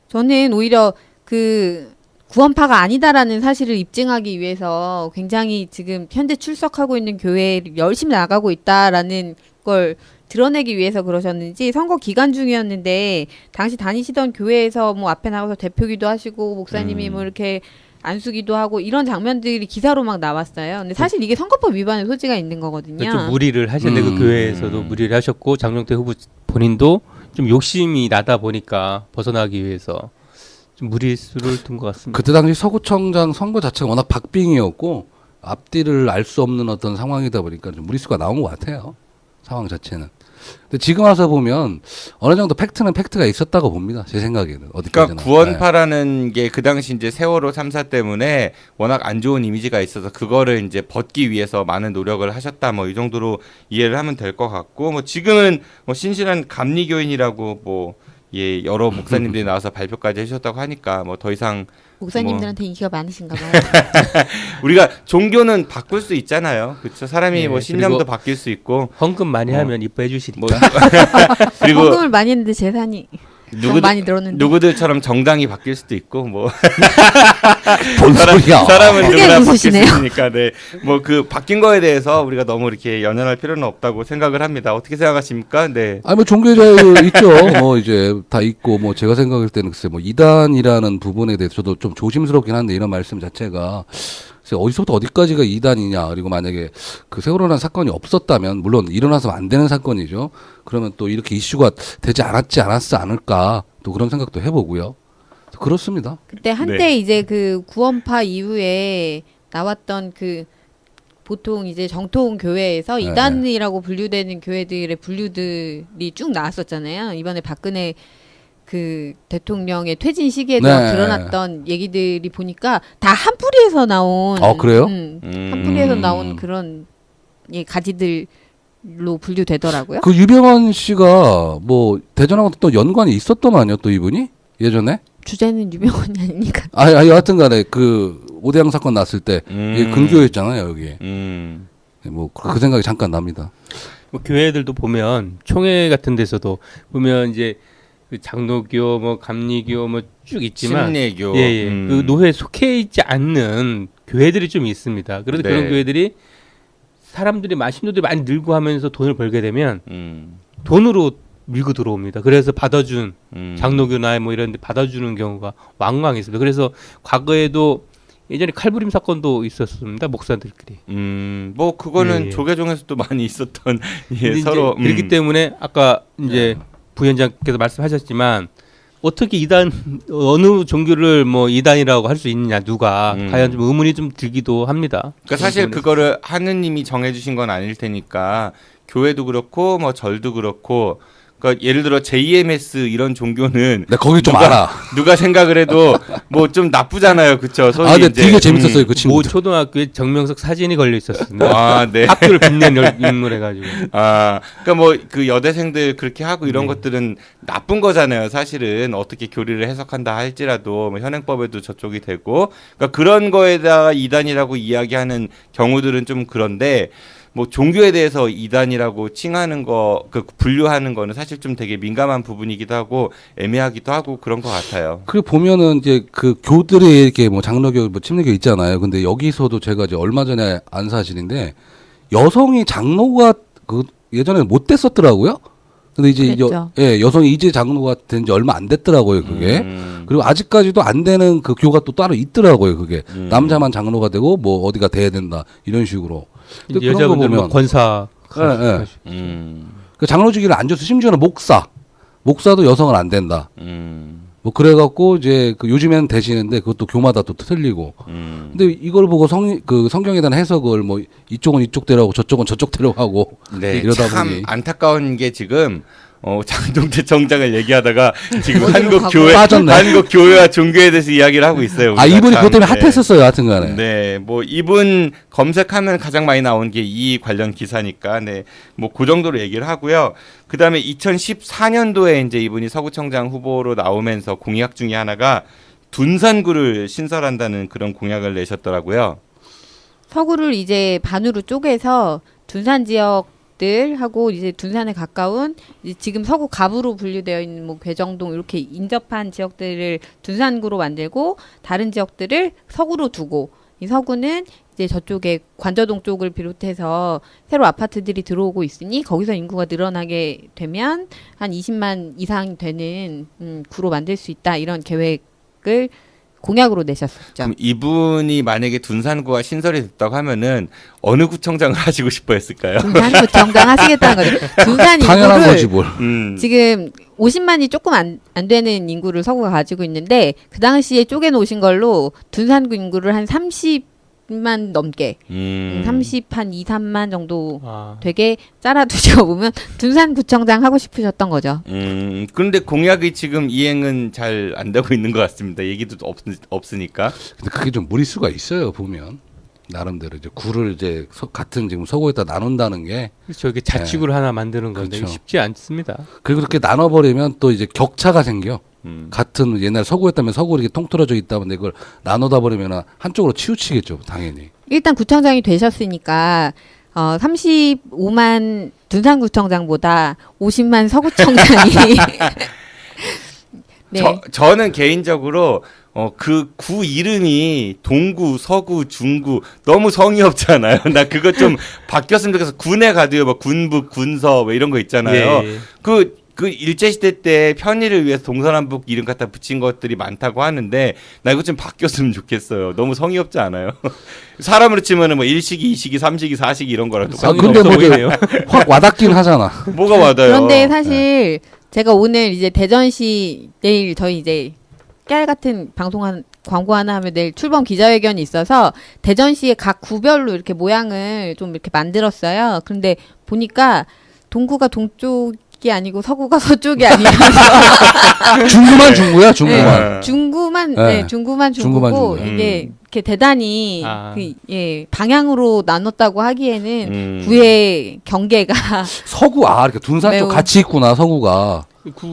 저는 오히려 그 구원파가 아니다라는 사실을 입증하기 위해서 굉장히 지금 현재 출석하고 있는 교회에 열심히 나가고 있다라는 걸 드러내기 위해서 그러셨는지 선거 기간 중이었는데 당시 다니시던 교회에서 뭐 앞에 나가서 대표기도 하시고 목사님이 뭐 이렇게 안수기도 하고 이런 장면들이 기사로 막 나왔어요. 근데 사실 이게 선거법 위반의 소지가 있는 거거든요. 좀 무리를 하셨네. 그 교회에서도 무리를 하셨고 장종태 후보 본인도 좀 욕심이 나다 보니까 벗어나기 위해서 좀 무리수를 둔 것 같습니다. 그때 당시 서구청장 선거 자체가 워낙 박빙이었고 앞뒤를 알 수 없는 어떤 상황이다 보니까 좀 무리수가 나온 것 같아요. 상황 자체는. 근데 지금 와서 보면 어느 정도 팩트는 팩트가 있었다고 봅니다. 제 생각에는. 어디까지나. 그러니까 구원파라는 게 그 당시 이제 세월호 참사 때문에 워낙 안 좋은 이미지가 있어서 그거를 이제 벗기 위해서 많은 노력을 하셨다 뭐 이 정도로 이해를 하면 될 것 같고 뭐 지금은 뭐 신실한 감리교인이라고 뭐 예 여러 목사님들이 나와서 발표까지 해주셨다고 하니까 뭐 더 이상 목사님들한테 인기가 많으신가 봐요. 우리가 종교는 바꿀 수 있잖아요. 그렇죠. 사람이 네, 뭐 신념도 그리고 바뀔 수 있고 헌금 많이 하면 이뻐해 주시니까. 뭐 그리고 헌금을 많이 했는데 재산이 너무 많이 늘었는데. 누구들처럼 정당이 바뀔 수도 있고 뭐 뭔 소리야. 사람은 크게 누구나 바뀔 수 웃으시네요. 있으니까 네. 뭐 그 바뀐 거에 대해서 우리가 너무 이렇게 연연할 필요는 없다고 생각을 합니다. 어떻게 생각하십니까? 네. 아니 뭐 종교 자유 있죠. 뭐 이제 다 있고 뭐 제가 생각할 때는 글쎄 뭐 이단이라는 부분에 대해서 저도 좀 조심스럽긴 한데 이런 말씀 자체가 글쎄 어디서부터 어디까지가 이단이냐 그리고 만약에 그 세월호라는 사건이 없었다면 물론 일어나서는 안 되는 사건이죠. 그러면 또 이렇게 이슈가 되지 않았지 않을까 또 그런 생각도 해보고요. 그렇습니다. 그때 한때 네. 이제 그 구원파 이후에 나왔던 그 보통 이제 정통 교회에서 네. 이단이라고 분류되는 교회들의 분류들이 쭉 나왔었잖아요. 이번에 박근혜 그 대통령의 퇴진 시기에도 네. 드러났던 얘기들이 보니까 다 한 뿌리에서 나온 그래요? 한 뿌리에서 나온 그런 예, 가지들로 분류되더라고요. 그 유병헌 씨가 뭐 대전하고 또 연관이 있었더만요. 또 이분이 예전에 주제는 유명한이 아니니까. 여하튼간에 그 오대양 사건 났을 때 이게 근교였잖아요 여기. 뭐 그 생각이 잠깐 납니다. 뭐 교회들도 보면 총회 같은 데서도 보면 이제 그 장로교, 뭐 감리교, 뭐 쭉 있지만 심리교, 그 노회에 속해 있지 않는 교회들이 좀 있습니다. 그런데 네. 그런 교회들이 사람들이 신도들이 많이 늘고 하면서 돈을 벌게 되면 돈으로 밀고 들어옵니다. 그래서 받아준 장로교나 뭐 이런 데 받아주는 경우가 왕왕 있습니다. 그래서 과거에도 예전에 칼부림 사건도 있었습니다. 목사들끼리. 뭐 그거는 예. 조계종에서도 많이 있었던 예, 근데 서로 이제 그렇기 때문에 아까 이제 부위원장께서 말씀하셨지만 어떻게 이단 어느 종교를 뭐 이단이라고 할 수 있느냐 누가 과연 좀 의문이 좀 들기도 합니다. 그러니까 사실 그거를 하느님이 정해주신 건 아닐 테니까 교회도 그렇고 뭐 절도 그렇고 그러니까 예를 들어 JMS 이런 종교는 나 거기 좀 알아. 누가 생각을 해도 뭐 좀 나쁘잖아요, 그렇죠? 근데 이제, 되게 재밌었어요 그 모 친구. 초등학교에 정명석 사진이 걸려 있었습니다. 아, 네. 학교를 빛낸 인물 해가지고. 아, 그러니까 뭐 그 여대생들 그렇게 하고 이런 것들은 나쁜 거잖아요. 사실은 어떻게 교리를 해석한다 할지라도 뭐 현행법에도 저쪽이 되고, 그러니까 그런 거에다가 이단이라고 이야기하는 경우들은 좀 그런데. 뭐 종교에 대해서 이단이라고 칭하는 거, 그 분류하는 거는 사실 좀 되게 민감한 부분이기도 하고 애매하기도 하고 그런 것 같아요. 그리고 보면은 이제 그 교들이 이렇게 뭐 장로교, 뭐 침례교 있잖아요. 근데 여기서도 제가 이제 얼마 전에 안 사실인데 여성이 장로가 그 예전에 못 됐었더라고요. 근데 이제 그랬죠. 여성이 이제 장로가 된 지 얼마 안 됐더라고요, 그게. 그리고 아직까지도 안 되는 그 교가 또 따로 있더라고요, 그게. 남자만 장로가 되고 뭐 어디가 돼야 된다 이런 식으로. 근데 그런 거 여자분들 보면 권사. 그 장로직위를 안 줘서 심지어는 목사도 여성은 안 된다. 뭐 그래갖고 이제 그 요즘에는 되시는데 그것도 교마다 또 틀리고. 근데 이걸 보고 성경에 대한 해석을 뭐 이쪽은 이쪽대로 하고 저쪽은 저쪽대로 하고 네, 이러다 참 보니 안타까운 게 지금 장동태 청장을 얘기하다가 지금 어디로 가고 빠졌네. 한국 교회와 종교에 대해서 이야기를 하고 있어요. 아, 이분이 그것 때문에 네. 핫했었어요, 하여튼간에. 네, 뭐 이분 검색하면 가장 많이 나온 게 이 관련 기사니까, 네, 뭐 그 정도로 얘기를 하고요. 그 다음에 2014년도에 이제 이분이 서구청장 후보로 나오면서 공약 중에 하나가 둔산구를 신설한다는 그런 공약을 내셨더라고요. 서구를 이제 반으로 쪼개서 둔산 지역들하고 이제 둔산에 가까운 이제 지금 서구 갑으로 분류되어 있는 뭐 괴정동 이렇게 인접한 지역들을 둔산구로 만들고 다른 지역들을 서구로 두고 이 서구는 이제 저쪽에 관저동 쪽을 비롯해서 새로 아파트들이 들어오고 있으니 거기서 인구가 늘어나게 되면 한 20만 이상 되는 구로 만들 수 있다 이런 계획을 공약으로 내셨었죠. 그럼 이분이 만약에 둔산구가 신설이 됐다고 하면은 어느 구청장을 하시고 싶어 했을까요? 둔산구청장 하시겠다는 거죠. 둔산 당연한 인구를 거지 뭘. 지금 50만이 조금 안 되는 인구를 서구가 가지고 있는데 그 당시에 쪼개놓으신 걸로 둔산구 인구를 한 30만 넘게 30 한 2, 3만 정도 되게 짜라두셔 보면 둔산구청장 하고 싶으셨던 거죠. 그런데 공약이 지금 이행은 잘 안 되고 있는 것 같습니다. 얘기도 없으니까. 근데 그게 좀 무리수가 있어요, 보면. 나름대로 이제 구를 이제 같은 지금 서구에다 나눈다는 게 그렇죠. 이게 자치구를 하나 만드는 건데 그렇죠. 쉽지 않습니다. 그리고 그렇게 나눠버리면 또 이제 격차가 생겨. 같은 옛날 서구였다면 서구 이렇게 통틀어져 있다면 이걸 나누다 버리면 한쪽으로 치우치겠죠, 당연히. 일단 구청장이 되셨으니까 35만 둔산구청장보다 50만 서구청장이 네. 저는 개인적으로 그 구 이름이 동구, 서구, 중구 너무 성의 없잖아요. 나 그거 좀 바뀌었으면 좋겠어. 군에 가도요, 막 군북, 군서 뭐 이런 거 있잖아요. 예. 그 일제시대 때 편의를 위해서 동서남북 이름 갖다 붙인 것들이 많다고 하는데 나 이거 좀 바뀌었으면 좋겠어요. 너무 성의 없지 않아요? 사람으로 치면은 뭐 1시기, 2시기, 3시기, 4시기 이런 거랑 똑같은 근데 뭐 보이네요. 확 와닿긴 하잖아. 뭐가 와닿아요? 그런데 사실 제가 오늘 이제 대전시 내일 저희 이제 깨알 같은 방송한 광고 하나 하면 내일 출범 기자회견이 있어서 대전시의 각 구별로 이렇게 모양을 좀 이렇게 만들었어요. 그런데 보니까 동구가 동쪽이 아니고 서구가 서쪽이 아니면서 중구만 중구야, 중구만. 네. 중구만 네. 네, 중구만 중구만 중구고 중구야. 이게 이렇게 대단히 방향으로 나눴다고 하기에는 구의 경계가 서구 이렇게 둔산 쪽 매우- 같이 있구나, 서구가.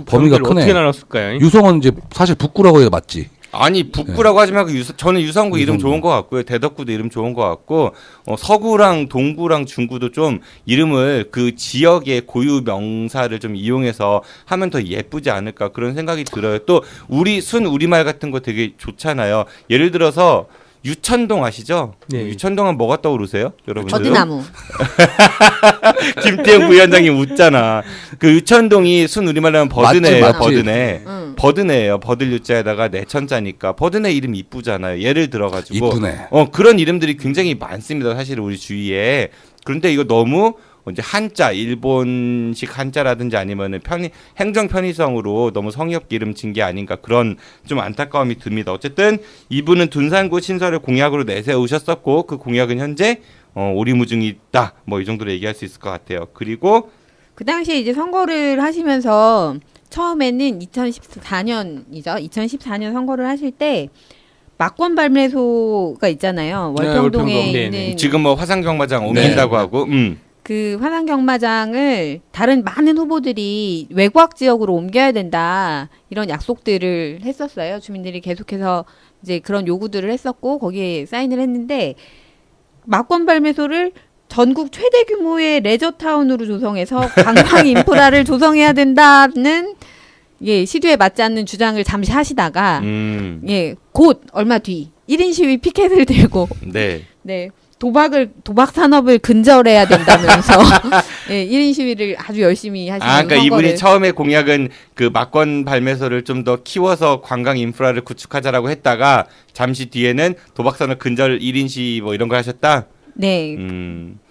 범위가 크네. 어떻게 나눴을까요? 유성은 이제 사실 북구라고 해야 맞지. 아니 북구라고 하지 말고 저는 유성구 이름 좋은 것 같고요. 대덕구도 이름 좋은 것 같고 서구랑 동구랑 중구도 좀 이름을 그 지역의 고유 명사를 좀 이용해서 하면 더 예쁘지 않을까 그런 생각이 들어요. 또 우리 순 우리말 같은 거 되게 좋잖아요. 예를 들어서 유천동 아시죠? 네. 유천동은 뭐가 떠오르세요, 여러분들? 버드나무. 김태형 부위원장님 웃잖아. 그 유천동이 순 우리말로 하면 버드네예요. 맞지. 버드네. 응. 버드네예요. 버들 유자에다가 내천자니까 버드네 이름 이쁘잖아요. 예를 들어가지고 이쁘네. 그런 이름들이 굉장히 많습니다. 사실 우리 주위에. 그런데 이거 너무 이제 한자, 일본식 한자라든지 아니면은 행정 편의성으로 너무 성의 없게 이름 진 게 아닌가 그런 좀 안타까움이 듭니다. 어쨌든 이분은 둔산구 신설을 공약으로 내세우셨었고 그 공약은 현재 오리무중이다. 뭐 이 정도로 얘기할 수 있을 것 같아요. 그리고 그 당시에 이제 선거를 하시면서 처음에는 2014년이죠. 2014년 선거를 하실 때 막권 발매소가 있잖아요. 네, 월평동에 월평동. 있는 네네. 지금 뭐 화상경마장 옮긴다고 하고 그 화상경마장을 다른 많은 후보들이 외곽 지역으로 옮겨야 된다 이런 약속들을 했었어요. 주민들이 계속해서 이제 그런 요구들을 했었고 거기에 사인을 했는데 막권 발매소를 전국 최대 규모의 레저타운으로 조성해서 관광 인프라를 조성해야 된다는 시류에 맞지 않는 주장을 잠시 하시다가 곧 얼마 뒤 1인 시위 피켓을 들고 네. 도박 산업을 근절해야 된다면서 1인 시위를 아주 열심히 하시는 그러니까 선거를. 이분이 처음에 공약은 그 막권 발매소를 좀 더 키워서 관광 인프라를 구축하자라고 했다가 잠시 뒤에는 도박산업 근절 1인 시위 뭐 이런 거 하셨다. 네.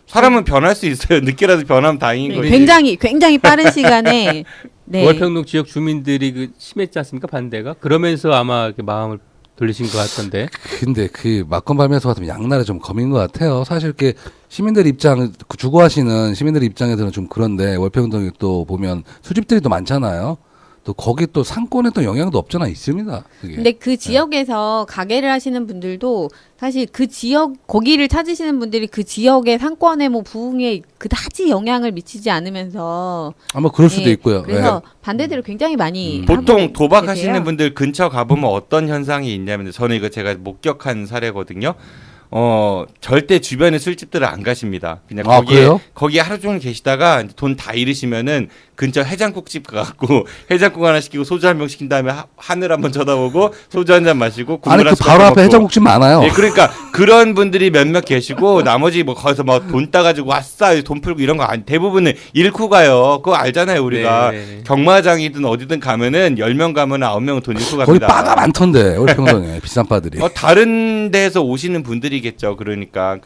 사람은 변할 수 있어요. 늦게라도 변하면 다행인 거지. 굉장히 빠른 시간에 월평동 지역 주민들이 그 심했지 않습니까? 반대가. 그러면서 아마 이렇게 마음을 돌리신 것 같던데. 근데 그 막건 발매소 같으면 양날의 좀 검인 것 같아요. 사실 이렇게 시민들 입장, 주거하시는 시민들 입장에서는 좀 그런데 월평동에 또 보면 수집들이 또 많잖아요. 또 거기 또 상권에 또 영향도 없잖아 있습니다. 그게. 근데 그 지역에서 가게를 하시는 분들도 사실 그 지역 거기를 찾으시는 분들이 그 지역의 상권의 뭐 부흥에 그다지 영향을 미치지 않으면서 아마 그럴 수도 예, 있고요. 그래서 반대들을 굉장히 많이 보통 하고 도박하시는 계세요. 분들 근처 가보면 어떤 현상이 있냐면 저는 이거 제가 목격한 사례거든요. 절대 주변에 술집들을 안 가십니다. 그냥 아, 그래요? 거기에 하루 종일 계시다가 돈 다 잃으시면은 근처 해장국집 가갖고 해장국 하나 시키고 소주 한 병 시킨 다음에 하늘 한번 쳐다보고 소주 한 잔 마시고 국물 아니 한 그 숟갈 바로 앞에 먹고. 해장국집 많아요. 예, 그러니까 그런 분들이 몇몇 계시고 나머지 뭐 거기서 막 돈 따가지고 왔싸 돈 풀고 이런 거 대부분은 잃고 가요. 그거 알잖아요 우리가. 네. 경마장이든 어디든 가면은 10명 가면 9명은 돈 잃고 거기 갑니다. 바가 많던데 월평동에 비싼 바들이. 다른 데에서 오시는 분들이겠죠. 그러니까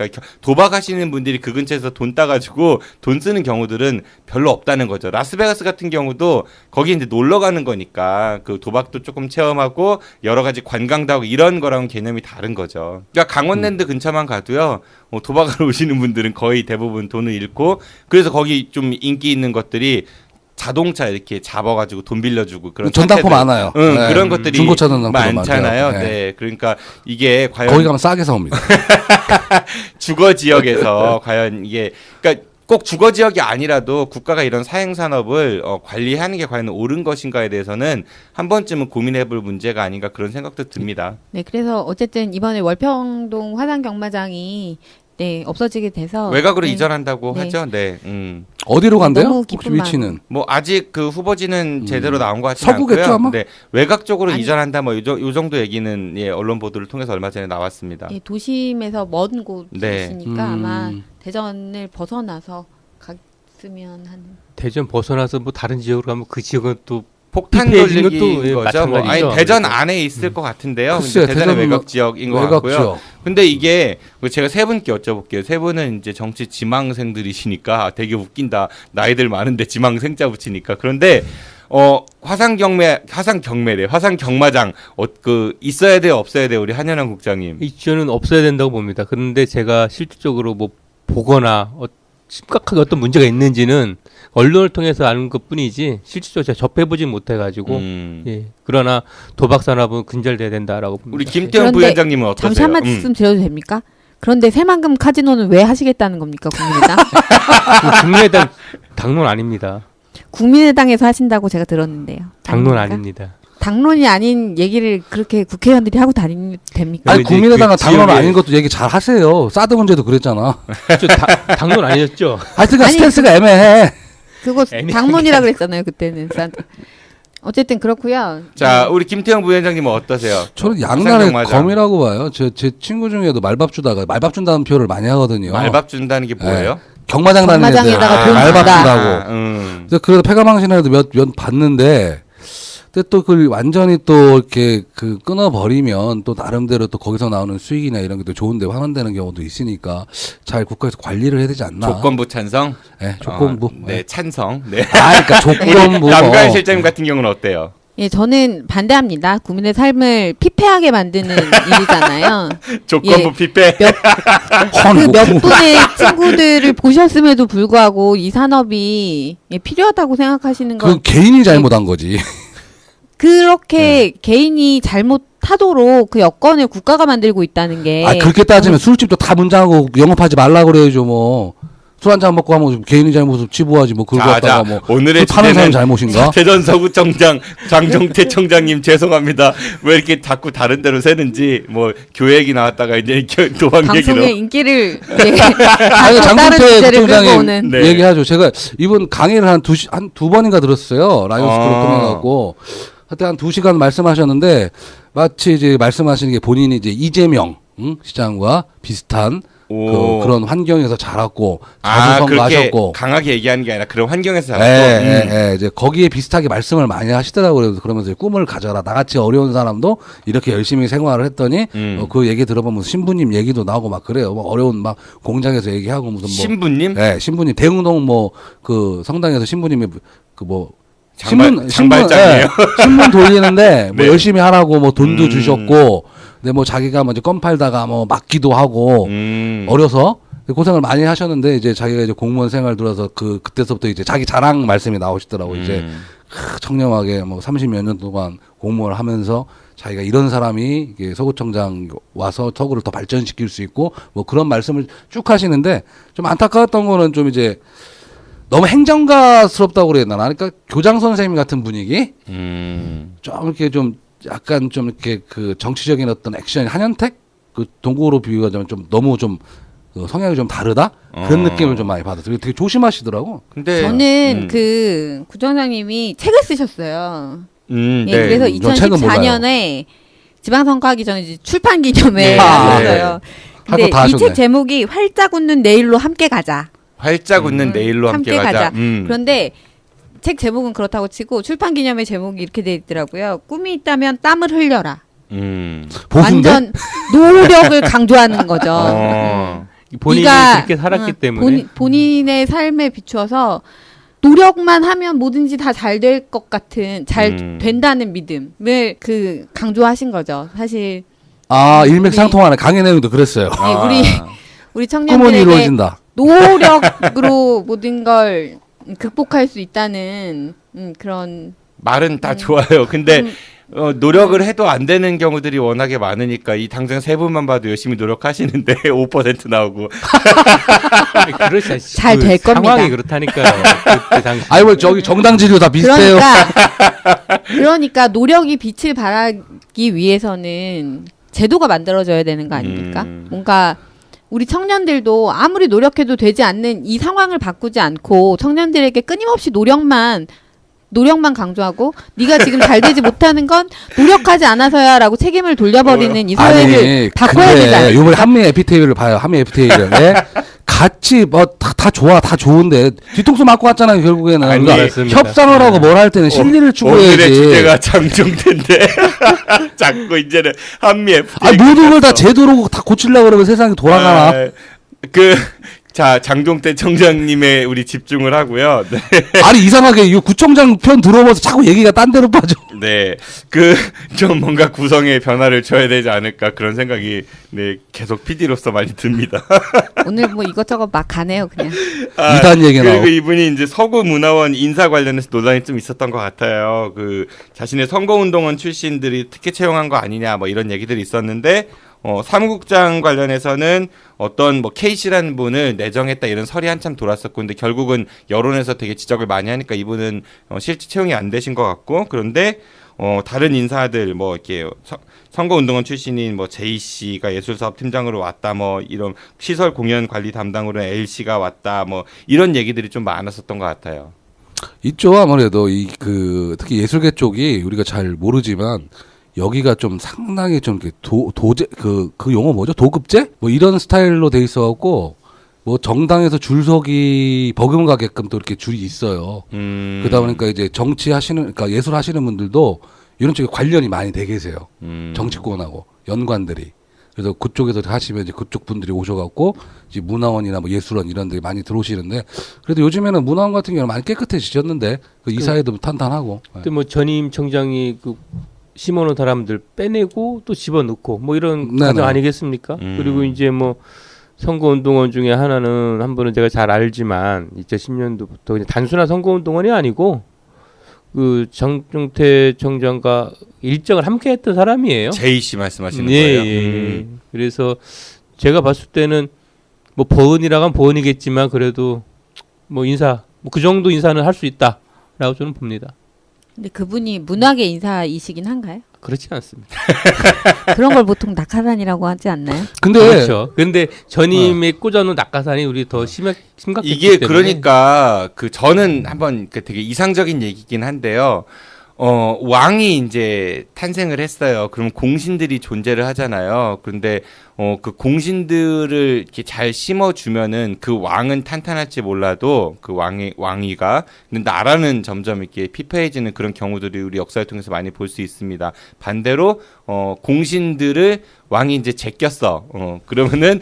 도박하시는 분들이 그 근처에서 돈 따가지고 돈 쓰는 경우들은 별로 없다는 거죠. 라스베가스 같은 경우도 거기 이제 놀러 가는 거니까 그 도박도 조금 체험하고 여러 가지 관광도 하고 이런 거랑은 개념이 다른 거죠. 그러니까 강원랜드 근처만 가도요. 도박하러 오시는 분들은 거의 대부분 돈을 잃고 그래서 거기 좀 인기 있는 것들이 자동차 이렇게 잡아가지고 돈 빌려주고 그런 전당포 단체들. 많아요. 응, 네. 그런 것들이 중고차 전당포도 많잖아요. 많대요. 네. 네. 그러니까 이게 과연 거기 가면 싸게 사옵니다. 주거 지역에서 과연 이게 그러니까 꼭 주거 지역이 아니라도 국가가 이런 사행 산업을 관리하는 게 과연 옳은 것인가에 대해서는 한 번쯤은 고민해볼 문제가 아닌가 그런 생각도 듭니다. 네, 그래서 어쨌든 이번에 월평동 화산 경마장이 네, 없어지게 돼서 외곽으로 네. 이전한다고 네. 하죠. 네. 어디로 간대요? 너무 혹시 기쁜 위치는? 뭐 아직 그 후보지는 제대로 나온 것 같지 서구겠죠, 않고요. 아마? 네. 외곽 쪽으로 아니. 이전한다 뭐 요 정도 얘기는 예, 언론 보도를 통해서 얼마 전에 나왔습니다. 예, 도심에서 먼 곳이시니까 네. 아마 대전을 벗어나서 갔으면 한 대전 벗어나서 뭐 다른 지역으로 가면 그 지역은 또 폭탄 피폐해진 돌리기인 것도, 예, 거죠. 뭐, 아니 마찬가지죠. 대전 아무래도. 안에 있을 것 같은데요. 글쎄요, 근데 대전의 대전은 외곽 지역인 것 외곽 같고요. 지역. 근데 이게 제가 세 분께 여쭤볼게요. 세 분은 이제 정치 지망생들이시니까 되게 웃긴다. 나이들 많은데 지망생자 붙이니까. 그런데 화산 경마장 있어야 돼요, 없어야 돼요, 우리 한현환 국장님. 저는 없어야 된다고 봅니다. 그런데 제가 실질적으로 뭐 보거나 심각하게 어떤 문제가 있는지는 언론을 통해서 아는 것뿐이지 실질적으로 제가 접해보지 못해가지고 예. 그러나 도박 산업은 근절돼야 된다라고 봅니다. 우리 김태형 그런데 부위원장님은 어떠세요? 잠시 한 말씀 드려도 됩니까? 그런데 새만금 카지노는 왜 하시겠다는 겁니까, 국민의당? 국민의당 당론 아닙니다. 국민의당에서 하신다고 제가 들었는데요. 당론 아닙니까? 아닙니다. 당론이 아닌 얘기를 그렇게 국회의원들이 하고 다니면 됩니까? 아니 이제 국민의당은 그 당론 지역에- 아닌 것도 얘기 잘 하세요. 사드 문제도 그랬잖아. 당론 아니었죠. 하여튼간 아니, 스탠스가 애매해. 그거 애매하게 당론이라 그랬잖아요, 그때는. 어쨌든 그렇고요. 자, 우리 김태형 부위원장님은 어떠세요? 저는 화산 양날의 경마장. 검이라고 봐요. 제 친구 중에도 말밥 주다가 말밥 준다는 표현을 많이 하거든요. 말밥 준다는 게 뭐예요? 경마장 다니는 애들 경마장에다가 돈 말밥 준다. 준다고. 그래서 그래도 폐가망신이라도 몇 봤는데, 근데 또 그 완전히 또 이렇게 그 끊어버리면 또 나름대로 또 거기서 나오는 수익이나 이런 게 또 좋은데 환원되는 경우도 있으니까 잘 국가에서 관리를 해야 되지 않나. 조건부 찬성? 네, 조건부. 네, 찬성. 네. 그러니까 조건부. 남가희 실장님 같은 경우는 어때요? 예, 저는 반대합니다. 국민의 삶을 피폐하게 만드는 일이잖아요. 조건부 예. 피폐. 그 몇 분의 친구들을 보셨음에도 불구하고 이 산업이 예, 필요하다고 생각하시는 건 그 개인이 잘못한 거지. 그렇게 개인이 잘못하도록 그 여건을 국가가 만들고 있다는 게 그렇게 따지면 술집도 다 문장하고 영업하지 말라고 그래야죠, 뭐. 술 한잔 먹고 하면 개인이 잘못을 치부하지, 뭐, 그걸 갖다가 뭐. 오늘의 술 파는 사람 주제는 잘못인가? 대전 서구청장 장정태 청장님 죄송합니다. 왜 이렇게 자꾸 다른 데로 새는지 뭐 교회 얘기 나왔다가 이제 도박 방송의 얘기로. 인기를 아니, 다른 장군태 주제를 끌고 국장님 오는 네. 얘기하죠. 제가 이번 강의를 한 두 번인가 들었어요. 라이온스 클럽 통해갖고. 하여튼 한 2시간 말씀하셨는데, 마치 이제 말씀하시는 게 본인이 이제 이재명, 시장과 비슷한 그런 환경에서 자랐고, 자주 그렇게 선거하셨고. 강하게 얘기하는 게 아니라 그런 환경에서 자랐고. 예, 이제 거기에 비슷하게 말씀을 많이 하시더라고요. 그러면서 꿈을 가져라. 나같이 어려운 사람도 이렇게 열심히 생활을 했더니, 그 얘기 들어보면 신부님 얘기도 나오고 막 그래요. 막 어려운 막 공장에서 얘기하고 무슨 뭐. 신부님? 네, 신부님. 대흥동 뭐, 그 성당에서 신부님이 그 뭐, 장발장이에요. 신문 돌리는데 뭐 네. 열심히 하라고 뭐 돈도 주셨고 근데 뭐 자기가 먼저 껌 팔다가 뭐 맞기도 하고 어려서 고생을 많이 하셨는데 이제 자기가 이제 공무원 생활 들어서 그때서부터 이제 자기 자랑 말씀이 나오시더라고. 이제 청렴하게 뭐 30몇 년 동안 공무원을 하면서 자기가 이런 사람이 이게 서구청장 와서 서구를 더 발전시킬 수 있고 뭐 그런 말씀을 쭉 하시는데 좀 안타까웠던 거는 좀 이제 너무 행정가스럽다고 그래야 되나? 그러니까 교장 선생님 같은 분위기? 좀 이렇게 좀 약간 좀 이렇게 그 정치적인 어떤 액션, 한현택? 그 동국으로 비유하자면 좀 너무 좀 성향이 좀 다르다? 그런 느낌을 좀 많이 받았어요. 되게 조심하시더라고. 근데 저는 그 구청장님이 책을 쓰셨어요. 예, 네. 그래서 전 책은 2014년에 지방선거하기 전에 이제 출판 기념회 네. 하셨어요. 근데 할 거 다 이 책 하셨네. 제목이 활짝 웃는 내일로 함께 가자. 활짝 웃는 내일로 함께 가자. 그런데 책 제목은 그렇다고 치고 출판 기념회 제목이 이렇게 돼 있더라고요. 꿈이 있다면 땀을 흘려라. 보수인데? 완전 노력을 강조하는 거죠. 본인이 네가, 그렇게 살았기 때문에 본인의 삶에 비추어서 노력만 하면 뭐든지 다 잘 될 것 같은 잘 된다는 믿음을 그 강조하신 거죠. 사실 일맥상통하네. 강의 내용도 그랬어요. 우리 꿈은 청년들에게 이루어진다. 노력으로 모든 걸 극복할 수 있다는 그런 말은 다 좋아요. 근데 노력을 해도 안 되는 경우들이 워낙에 많으니까 이 당장 세 분만 봐도 열심히 노력하시는데 5% 나오고 그렇지 잘될 겁니다. 상황이 그렇다니까요. 그때 당시. 아이 뭐 저기 정당 지류 다 비슷해요. 그러니까 노력이 빛을 발하기 위해서는 제도가 만들어져야 되는 거 아닙니까? 뭔가 우리 청년들도 아무리 노력해도 되지 않는 이 상황을 바꾸지 않고 청년들에게 끊임없이 노력만 강조하고 네가 지금 잘 되지 못하는 건 노력하지 않아서야라고 책임을 돌려버리는 이 사회를 바꿔야 되지 않습니까? 요번에 한미 FTA를 봐요. 한미 FTA를. 네. 같이 뭐 다 좋아, 다 좋은데 뒤통수 맞고 왔잖아요. 결국에는. 아니, 그러니까 그렇습니다. 협상을 하고 뭘 할 때는 실리를 추구해야지. 오늘의 주제가 장정태인데 자꾸 이제는 한미 FTA 모든 걸 다 제도로 다 고치려고 그러면 세상이 돌아가나? 자, 장종태 청장님의 우리 집중을 하고요. 네. 아니 이상하게 이 구청장 편 들어보면서 자꾸 얘기가 딴 데로 빠져. 네. 좀 뭔가 구성의 변화를 줘야 되지 않을까 그런 생각이 계속 PD로서 많이 듭니다. 오늘 뭐 이것저것 막 가네요, 그냥. 이단 얘기 나오고. 그리고 이분이 이제 서구문화원 인사 관련해서 논란이 좀 있었던 것 같아요. 자신의 선거운동원 출신들이 특혜 채용한 거 아니냐 뭐 이런 얘기들이 있었는데 사무국장 관련해서는 어떤 뭐 K씨라는 분을 내정했다 이런 설이 한참 돌았었고 근데 결국은 여론에서 되게 지적을 많이 하니까 이분은 실제 채용이 안 되신 것 같고 그런데 다른 인사들 뭐 이렇게 선거운동원 출신인 뭐 J씨가 예술사업팀장으로 왔다 뭐 이런 시설 공연 관리 담당으로 L씨가 왔다 뭐 이런 얘기들이 좀 많았었던 것 같아요. 있죠. 아무래도 특히 예술계 쪽이 우리가 잘 모르지만 여기가 좀 상당히 좀 도제 그 용어 뭐죠? 도급제? 뭐 이런 스타일로 돼 있어갖고 뭐 정당에서 줄서기 버금가게끔 또 이렇게 줄이 있어요. 그러다 보니까 이제 그러니까 예술 하시는 분들도 이런 쪽에 관련이 많이 돼 계세요. 정치권하고 연관들이. 그래서 그쪽에서 하시면 이제 그쪽 분들이 오셔갖고 이제 문화원이나 뭐 예술원 이런 데 많이 들어오시는데 그래도 요즘에는 문화원 같은 경우는 많이 깨끗해지셨는데 이사회도 탄탄하고. 그때 뭐 전임 청장이 심어놓은 사람들 빼내고 또 집어넣고 뭐 이런 과정 아니겠습니까? 그리고 이제 뭐 선거운동원 중에 하나는 한 분은 제가 잘 알지만 2010년도부터 그냥 단순한 선거운동원이 아니고 장종태 청장과 일정을 함께 했던 사람이에요. J씨 말씀하시는 거예요? 거예요? 예. 그래서 제가 봤을 때는 뭐 버은이라고 하면 버은이겠지만 그래도 뭐 그 정도 인사는 할 수 있다라고 저는 봅니다. 근데 그분이 문학의 인사이시긴 한가요? 그렇지 않습니다. 그런 걸 보통 낙하산이라고 하지 않나요? 근데 그렇죠. 근데 전임에 꽂아놓은 낙하산이 우리 더 심각했기 이게 때문에. 그러니까 저는 한번 되게 이상적인 얘기긴 한데요. 왕이 이제 탄생을 했어요. 그럼 공신들이 존재를 하잖아요. 그런데 그 공신들을 이렇게 잘 심어주면은 그 왕은 탄탄할지 몰라도 그 왕위가 근데 나라는 점점 이렇게 피폐해지는 그런 경우들이 우리 역사를 통해서 많이 볼 수 있습니다. 반대로 공신들을 왕이 이제 제꼈어. 그러면은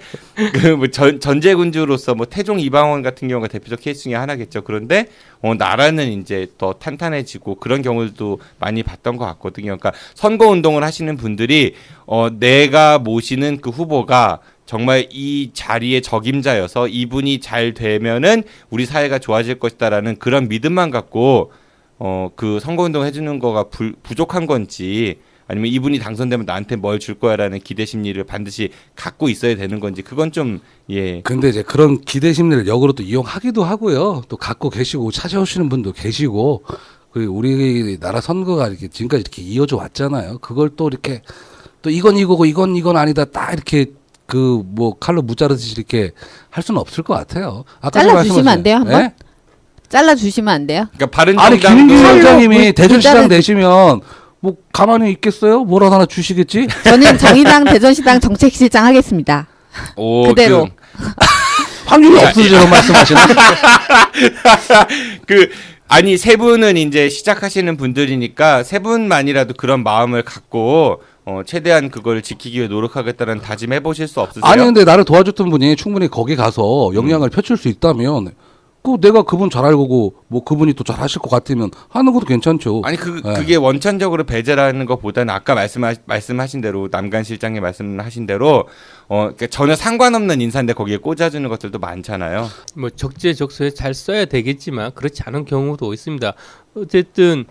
뭐 전제군주로서 뭐 태종 이방원 같은 경우가 대표적 케이스 중에 하나겠죠. 그런데 나라는 이제 더 탄탄해지고 그런 경우도 많이 봤던 것 같거든요. 그러니까 선거 운동을 하시는 분들이 내가 모시는 그 후보가 정말 이 자리의 적임자여서 이분이 잘 되면은 우리 사회가 좋아질 것이다라는 그런 믿음만 갖고 그 선거운동 해주는 거가 부족한 건지 아니면 이분이 당선되면 나한테 뭘 줄 거야라는 기대 심리를 반드시 갖고 있어야 되는 건지 그건 좀 예. 근데 이제 그런 기대 심리를 역으로 또 이용하기도 하고요. 또 갖고 계시고 찾아오시는 분도 계시고 그리고 우리나라 선거가 이렇게 지금까지 이렇게 이어져 왔잖아요. 그걸 또 이렇게 또 이건 이거고 이건 아니다 딱 이렇게 그 뭐 칼로 무자르듯이 이렇게 할 수는 없을 것 같아요. 아까 잘라주시면 안 돼요, 한번? 네? 잘라주시면 안 돼요? 그러니까 바른 아니 정당도 김인규 위원장님이 칼로 대전시장 되시면 뭐 가만히 있겠어요? 뭐라도 하나 주시겠지? 저는 정의당 대전시당 정책실장 하겠습니다. 그대로. 확률이 없으시라고 말씀하시나? 아니 세 분은 이제 시작하시는 분들이니까 세 분만이라도 그런 마음을 갖고 최대한 그걸 지키기 위해 노력하겠다는 다짐해 보실 수 없으세요? 아니 근데 나를 도와줬던 분이 충분히 거기 가서 영향을 펼칠 수 있다면 그 내가 그분 잘 알고 뭐 그분이 또 잘 하실 것 같으면 하는 것도 괜찮죠. 아니 그게 원천적으로 배제라는 것보다는 아까 말씀하신 대로 남관 실장님 말씀하신 대로 그러니까 전혀 상관없는 인사인데 거기에 꽂아주는 것들도 많잖아요. 뭐 적재적소에 잘 써야 되겠지만 그렇지 않은 경우도 있습니다. 어쨌든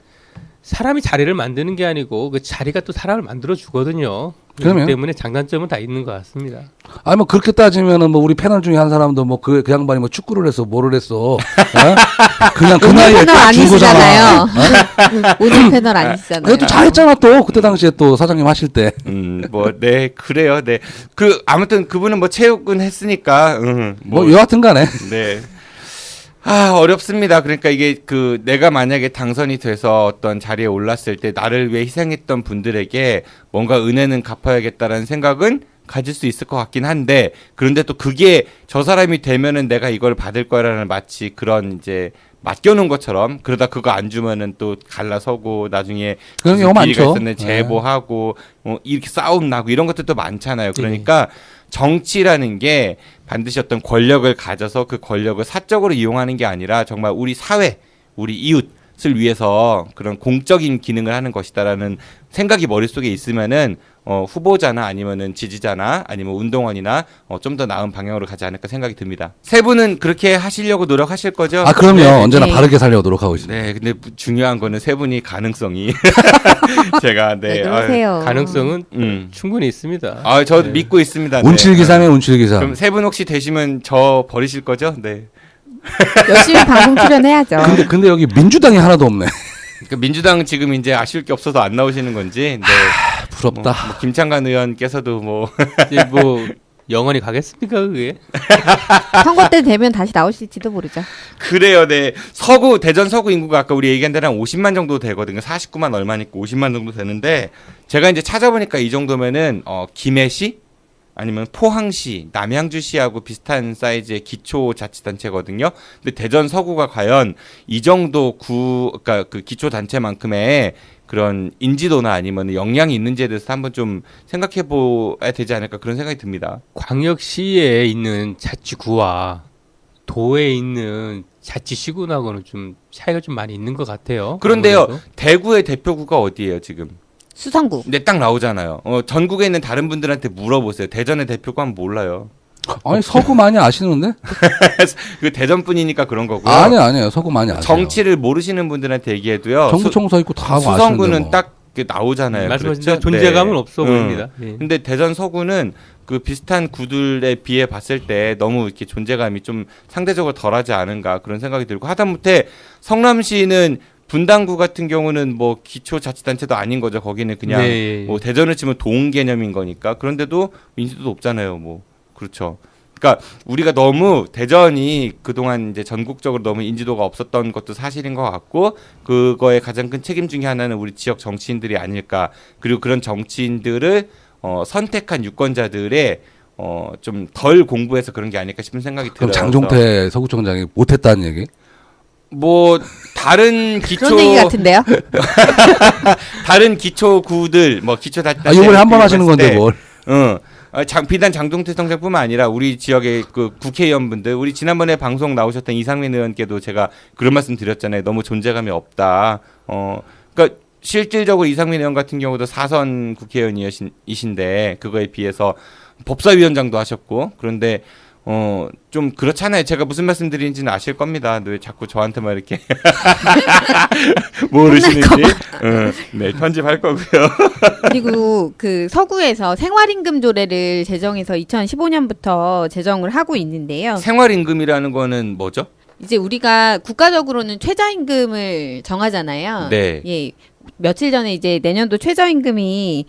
사람이 자리를 만드는 게 아니고 그 자리가 또 사람을 만들어 주거든요. 그렇기 때문에 장단점은 다 있는 것 같습니다. 아니 뭐 그렇게 따지면은 뭐 우리 패널 중에 한 사람도 뭐 그 양반이 뭐 축구를 했어 뭐를 했어 그냥 그 나이에 패널 딱 준 거잖아. 오늘 패널 아니시잖아요. 그래도 잘했잖아 또 그때 당시에 또 사장님 하실 때. 뭐 네 그래요. 네 아무튼 그분은 뭐 체육은 했으니까 뭐 여하튼간에. 네. 어렵습니다. 그러니까 이게 내가 만약에 당선이 돼서 어떤 자리에 올랐을 때 나를 위해 희생했던 분들에게 뭔가 은혜는 갚아야겠다라는 생각은 가질 수 있을 것 같긴 한데 그런데 또 그게 저 사람이 되면은 내가 이걸 받을 거라는 마치 그런 이제 맡겨놓은 것처럼 그러다 그거 안 주면은 또 갈라서고 나중에 그런 경우 많죠. 있었는데 제보하고 이렇게 싸움 나고 이런 것들도 많잖아요. 그러니까 정치라는 게 반드시 어떤 권력을 가져서 그 권력을 사적으로 이용하는 게 아니라 정말 우리 사회, 우리 이웃을 위해서 그런 공적인 기능을 하는 것이다라는 생각이 머릿속에 있으면은 후보자나 아니면은 지지자나 아니면 운동원이나 좀 더 나은 방향으로 가지 않을까 생각이 듭니다. 세 분은 그렇게 하시려고 노력하실 거죠? 아 그럼요. 네. 언제나 바르게 살려고 노력하고 있습니다. 네, 근데 중요한 거는 세 분이 가능성이 제가 네, 그러세요. 가능성은 충분히 있습니다. 저 믿고 있습니다. 운칠기삼에 운칠기삼. 그럼 세 분 혹시 되시면 저 버리실 거죠? 네. 열심히 방송 출연해야죠. 근데 여기 민주당이 하나도 없네. 그러니까 민주당 지금 이제 아쉬울 게 없어서 안 나오시는 건지. 네. 부럽다. 뭐 김창관 의원께서도 이제 뭐 영원히 가겠습니까 그게? 선거 때 되면 다시 나오실지도 모르죠. 그래요, 네. 대전 서구 인구가 아까 우리 얘기한 대로 한 50만 정도 되거든요. 49만 얼마니까 50만 정도 되는데 제가 이제 찾아보니까 이 정도면은 김해시 아니면 포항시, 남양주시하고 비슷한 사이즈의 기초자치단체거든요. 근데 대전 서구가 과연 이 정도 그러니까 그 기초단체만큼의 그런 인지도나 아니면 역량이 있는지에 대해서 한번 좀 생각해 봐야 되지 않을까 그런 생각이 듭니다. 광역시에 있는 자치구와 도에 있는 자치시군하고는 좀 차이가 좀 많이 있는 것 같아요. 그런데요, 아무래도. 대구의 대표구가 어디예요 지금? 수성구. 네, 딱 나오잖아요. 전국에 있는 다른 분들한테 물어보세요. 대전의 대표구는 몰라요. 아니 서구 많이 아시는데? 그 대전뿐이니까 그런 거고요. 아니에요. 서구 많이 아세요. 정치를 모르시는 분들한테 얘기해도요. 정부청사 있고 다 하고 수성구는 아시는데 뭐. 딱 나오잖아요. 말씀하신 그렇죠? 존재감은 네. 없어 보입니다. 예. 근데 대전 서구는 그 비슷한 구들에 비해 봤을 때 너무 이렇게 존재감이 좀 상대적으로 덜하지 않은가 그런 생각이 들고 하다못해 성남시는 분당구 같은 경우는 뭐 기초자치단체도 아닌 거죠. 거기는 그냥 네. 뭐 대전을 치면 동 개념인 거니까 그런데도 인지도도 없잖아요. 뭐 그렇죠. 그러니까 우리가 너무 대전이 그동안 이제 전국적으로 너무 인지도가 없었던 것도 사실인 것 같고 그거의 가장 큰 책임 중에 하나는 우리 지역 정치인들이 아닐까. 그리고 그런 정치인들을 선택한 유권자들의 좀 덜 공부해서 그런 게 아닐까 싶은 생각이 들어요. 그럼 장종태 서구청장이 못했다는 얘기? 뭐 다른 기초 그런 얘기 같은데요? 다른 기초구들 뭐 기초단체 이번에 한 번 하시는 건데 뭘? 비단 장동태 성장뿐만 아니라 우리 지역의 그 국회의원분들 우리 지난번에 방송 나오셨던 이상민 의원께도 제가 그런 말씀 드렸잖아요. 너무 존재감이 없다. 그러니까 실질적으로 이상민 의원 같은 경우도 4선 국회의원이신데 그거에 비해서 법사위원장도 하셨고 그런데 좀 그렇잖아요. 제가 무슨 말씀드리는지는 아실 겁니다. 왜 자꾸 저한테만 이렇게 모르시는지. 네, 편집할 거고요. 그리고 그 서구에서 생활임금 조례를 제정해서 2015년부터 제정을 하고 있는데요. 생활임금이라는 거는 뭐죠? 이제 우리가 국가적으로는 최저임금을 정하잖아요. 네. 예. 며칠 전에 이제 내년도 최저임금이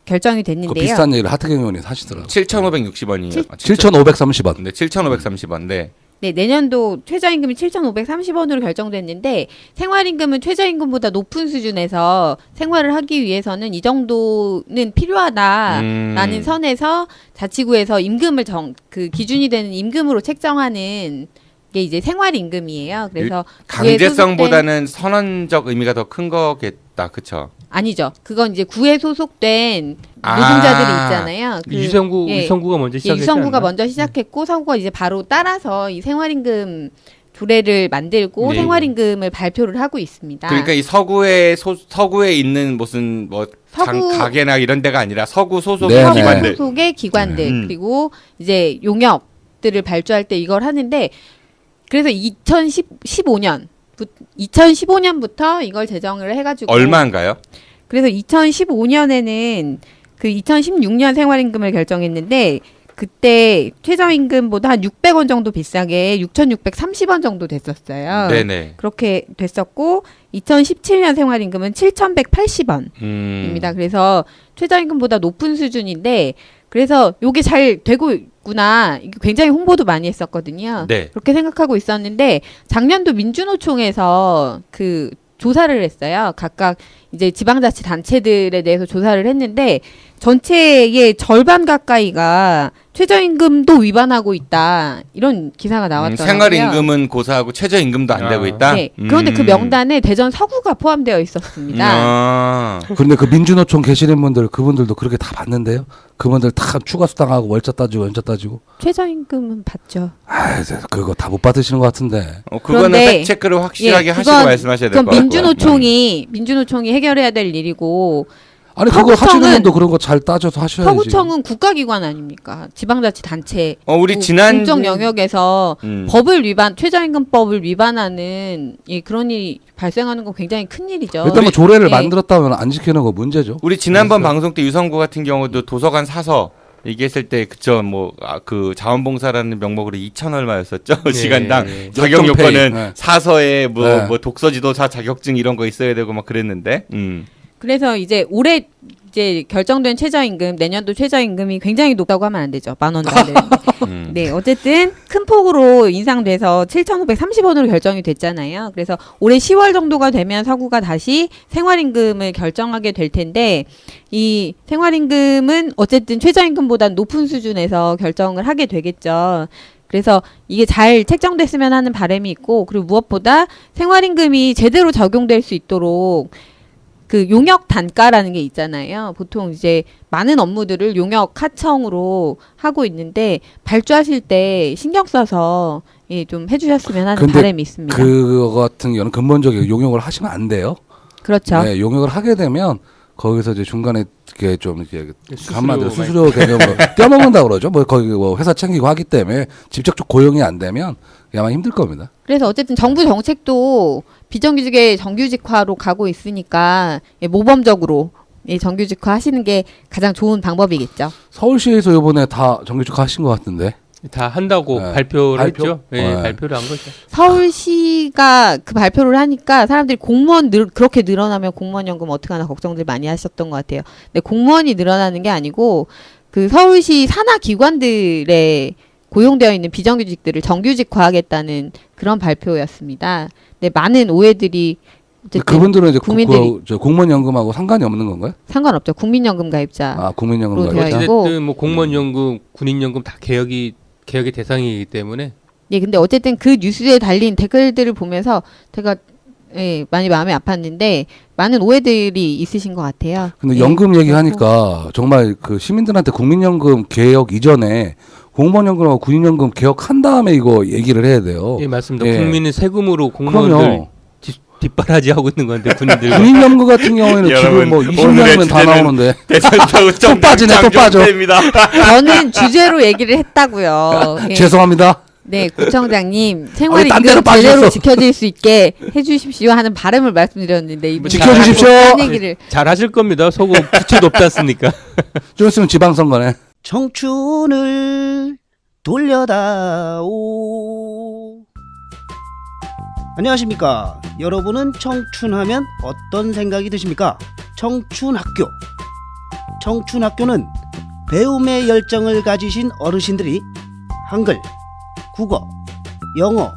결정이 그 됐는데요. 비슷한 얘기를 하태경 의원이 하시더라고요. 7,560원이에요. 7,530원. 네, 7,530원. 네. 네, 내년도 최저임금이 7,530원으로 결정됐는데 생활임금은 최저임금보다 높은 수준에서 생활을 하기 위해서는 이 정도는 필요하다라는 선에서 자치구에서 임금을 그 기준이 되는 임금으로 책정하는 게 이제 생활임금이에요. 그래서 강제성보다는 선언적 의미가 더 큰 거겠다, 그렇죠? 아니죠. 그건 이제 구에 소속된 노동자들이 있잖아요. 유성구가 먼저 시작했지 유성구가 않나? 먼저 시작했고 서구가 이제 바로 따라서 이 생활임금 조례를 만들고 네. 생활임금을 발표를 하고 있습니다. 그러니까 이 서구에 있는 무슨 뭐 가게나 이런 데가 아니라 서구 소속 네, 기관들. 소속의 기관들 그리고 이제 용역들을 발주할 때 이걸 하는데 그래서 2015년부터 이걸 제정을 해가지고 얼마인가요? 그래서 2015년에는 그 2016년 생활임금을 결정했는데 그때 최저임금보다 한 600원 정도 비싸게 6,630원 정도 됐었어요. 네네. 그렇게 됐었고 2017년 생활임금은 7,180원입니다. 그래서 최저임금보다 높은 수준인데 그래서 이게 잘 되고 있구나. 이게 굉장히 홍보도 많이 했었거든요. 네. 그렇게 생각하고 있었는데 작년도 민주노총에서 그 조사를 했어요. 각각 이제 지방자치 단체들에 대해서 조사를 했는데 전체의 절반 가까이가 최저임금도 위반하고 있다. 이런 기사가 나왔더라고요. 생활임금은 고사하고 최저임금도 안 되고 있다? 네. 그런데 그 명단에 대전 서구가 포함되어 있었습니다. 그런데 그 민주노총 계시는 분들 그분들도 그렇게 다 받는데요. 그분들 다 추가 수당하고 월차 따지고 연차 따지고. 최저임금은 받죠. 아, 그거 다 못 받으시는 것 같은데. 그거는 팩트체크를 확실하게 하시고 말씀하셔야 될 것 같고요. 민주노총이 해결해야 될 일이고 아니 그거 하시는 분도 그런 거 잘 따져서 하셔야지. 서구청은 국가기관 아닙니까? 지방자치 단체. 우리 지난 공적 영역에서 최저임금법을 위반하는 그런 일이 발생하는 건 굉장히 큰 일이죠. 일단 뭐 조례를 만들었다면 안 지키는 거 문제죠. 우리 지난번 방송 때 유성구 같은 경우도 도서관 사서 얘기했을 때 그쵸 그 자원봉사라는 명목으로 2천 얼마였었죠. 네. 시간당 자격 요건은 네. 사서에 뭐 독서지도사 자격증 이런 거 있어야 되고 막 그랬는데. 그래서 이제 올해 이제 결정된 최저임금 내년도 최저임금이 굉장히 높다고 하면 안 되죠. 10,000원 정도. 네, 어쨌든 큰 폭으로 인상돼서 7,530원으로 결정이 됐잖아요. 그래서 올해 10월 정도가 되면 서구가 다시 생활임금을 결정하게 될 텐데 이 생활임금은 어쨌든 최저임금보다 높은 수준에서 결정을 하게 되겠죠. 그래서 이게 잘 책정됐으면 하는 바람이 있고 그리고 무엇보다 생활임금이 제대로 적용될 수 있도록 그 용역 단가라는 게 있잖아요. 보통 이제 많은 업무들을 용역 하청으로 하고 있는데 발주하실 때 신경 써서 좀 해주셨으면 하는 바람이 있습니다. 그거 같은 경우는 근본적인 용역을 하시면 안 돼요. 그렇죠. 네, 용역을 하게 되면 거기서 이제 중간에 이렇게 좀 이렇게 한마디로 수수료 개념으로 떼어먹는다 그러죠. 뭐 거기 뭐 회사 챙기고 하기 때문에 직접적 고용이 안 되면 아마 힘들 겁니다. 그래서 어쨌든 정부 정책도 비정규직의 정규직화로 가고 있으니까 모범적으로 정규직화 하시는 게 가장 좋은 방법이겠죠. 서울시에서 이번에 다 정규직화 하신 것 같은데. 다 한다고 발표를 했죠. 발표를 한 거죠. 서울시가 그 발표를 하니까 사람들이 공무원 그렇게 늘어나면 공무원 연금 어떻게 하나 걱정들 많이 하셨던 것 같아요. 근데 공무원이 늘어나는 게 아니고 그 서울시 산하 기관들에 고용되어 있는 비정규직들을 정규직화하겠다는 그런 발표였습니다. 근데 많은 오해들이 그분들은 이제 공무원 연금하고 상관이 없는 건가요? 상관없죠. 국민연금 가입자. 국민연금 가입자. 어쨌든 뭐 공무원연금, 군인연금 다 개혁의 대상이기 때문에. 예, 근데 어쨌든 그 뉴스에 달린 댓글들을 보면서 제가 많이 마음이 아팠는데 많은 오해들이 있으신 것 같아요. 근데 연금 얘기하니까 정말 그 시민들한테 국민연금 개혁 이전에 공무원연금하고 군인연금 개혁한 다음에 이거 얘기를 해야 돼요. 예, 맞습니다. 국민의 세금으로 공무원들 뒷바라지 하고 있는 건데 군인들. 군인연구 같은 경우에는 지금 여러분, 뭐 오늘의 20년이면 다 주제는 나오는데 대전 서구청 또 빠지네, 또 빠져. 저는 주제로 얘기를 했다고요. 예. 죄송합니다. 네, 구청장님 생활 딴 데로 임금 제대로 빠졌어. 지켜질 수 있게 해주십시오 하는 바람을 말씀드렸는데 이분 지켜주십시오. 딴 얘기를 잘 하실 겁니다. 서구 부채 높지 않습니까? 좀 있으면 지방선거네. 청춘을 돌려다오. 안녕하십니까. 여러분은 청춘하면 어떤 생각이 드십니까? 청춘학교. 청춘학교는 배움의 열정을 가지신 어르신들이 한글, 국어, 영어,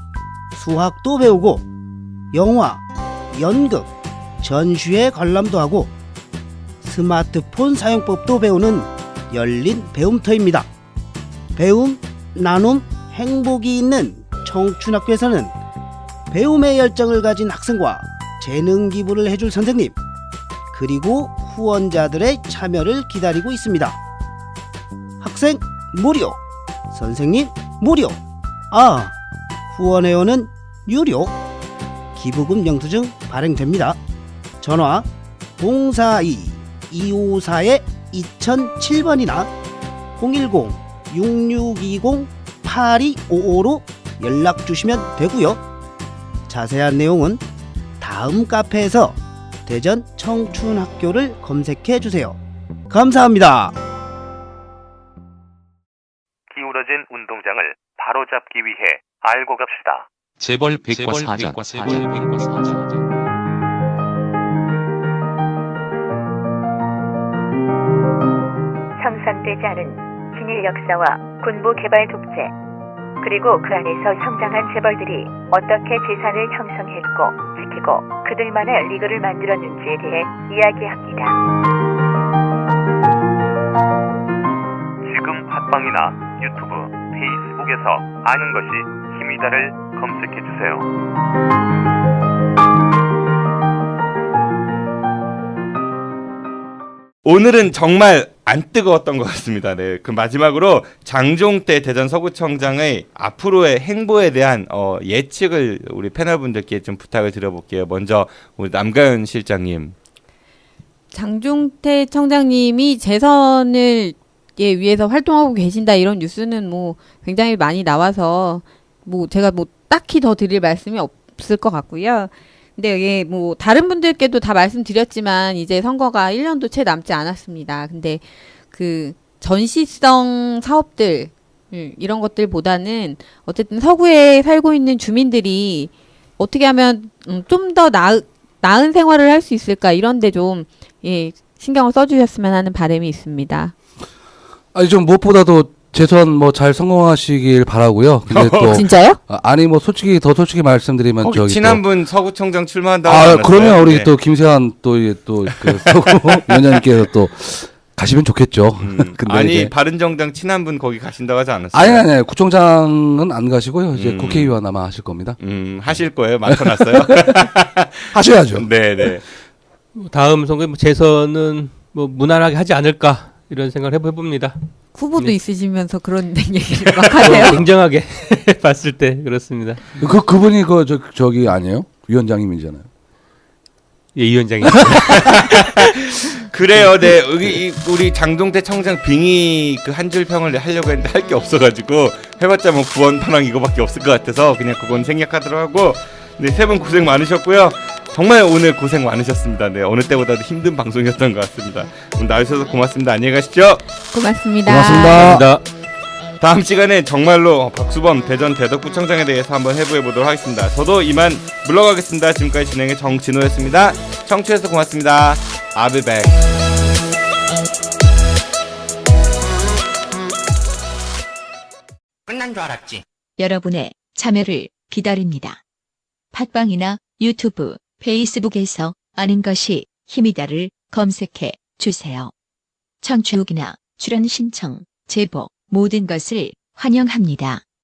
수학도 배우고 영화, 연극, 전시회 관람도 하고 스마트폰 사용법도 배우는 열린 배움터입니다. 배움, 나눔, 행복이 있는 청춘학교에서는 배움의 열정을 가진 학생과 재능 기부를 해줄 선생님, 그리고 후원자들의 참여를 기다리고 있습니다. 학생 무료, 선생님 무료, 후원회원은 유료. 기부금 영수증 발행됩니다. 전화 042-254-2007번이나 010-6620-8255로 연락 주시면 되고요. 자세한 내용은 다음 카페에서 대전 청춘학교를 검색해 주세요. 감사합니다. 기울어진 운동장을 바로잡기 위해 알고 갑시다. 재벌 백과사전. 상상되지 않은 진일 역사와 군부 개발 독재, 그리고 그 안에서 성장한 재벌들이 어떻게 재산을 형성했고 지키고 그들만의 리그를 만들었는지에 대해 이야기합니다. 지금 팟빵이나 유튜브, 페이스북에서 아는 것이 힘이다를 검색해 주세요. 오늘은 정말 안 뜨거웠던 것 같습니다. 네, 그 마지막으로 장종태 대전 서구청장의 앞으로의 행보에 대한 예측을 우리 패널분들께 좀 부탁을 드려볼게요. 먼저 우리 남가연 실장님. 장종태 청장님이 재선을 위해서 활동하고 계신다 이런 뉴스는 뭐 굉장히 많이 나와서 뭐 제가 뭐 딱히 더 드릴 말씀이 없을 것 같고요. 근데 이게 뭐 다른 분들께도 다 말씀드렸지만 이제 선거가 1년도 채 남지 않았습니다. 근데 그 전시성 사업들 이런 것들보다는 어쨌든 서구에 살고 있는 주민들이 어떻게 하면 좀 더 나은 생활을 할 수 있을까 이런 데 좀 신경을 써주셨으면 하는 바람이 있습니다. 아니 좀 무엇보다도 재선 뭐 잘 성공하시길 바라고요. 근데 또 진짜요? 아니 뭐 솔직히 말씀드리면 혹시 저기 친한분 서구청장 출마한다고 그러면 우리 네. 또 김세환 그 서구 위원장님께서 또 가시면 좋겠죠. 근데 아니 이제 바른정당 친한분 거기 가신다고 하지 않았어요? 아니 구청장은 안 가시고요. 이제 국회의원 아마 하실 겁니다. 하실 거예요? 맡아놨어요? 하셔야죠. 네네. 다음 선거 재선은 뭐 무난하게 하지 않을까 이런 생각을 해봅니다. 후보도 있으시면서 그런 얘기를 막 하세요? 굉장하게 봤을 때 그렇습니다. 그분이 저기 아니에요? 위원장님이잖아요. 예, 이 위원장이. 그래요, 네. 우리 장종태 청장 빙의 그 한 줄 평을 하려고 했는데 할 게 없어가지고 해봤자 뭐 구원 판왕 이거밖에 없을 것 같아서 그냥 그건 생략하도록 하고. 네, 세 분 고생 많으셨고요. 정말 오늘 고생 많으셨습니다. 네, 어느 때보다도 힘든 방송이었던 것 같습니다. 오늘 나와주셔서 고맙습니다. 안녕히 가십시오. 고맙습니다. 고맙습니다. 다음 시간에 정말로 박수범 대전 대덕구청장에 대해서 한번 해부해 보도록 하겠습니다. 저도 이만 물러가겠습니다. 지금까지 진행의 정진호였습니다. 청취해서 고맙습니다. I'll be back. 끝난 줄 알았지. 여러분의 참여를 기다립니다. 팟빵이나 유튜브, 페이스북에서 아는 것이 힘이다를 검색해 주세요. 청취 후기나 출연 신청, 제보 모든 것을 환영합니다.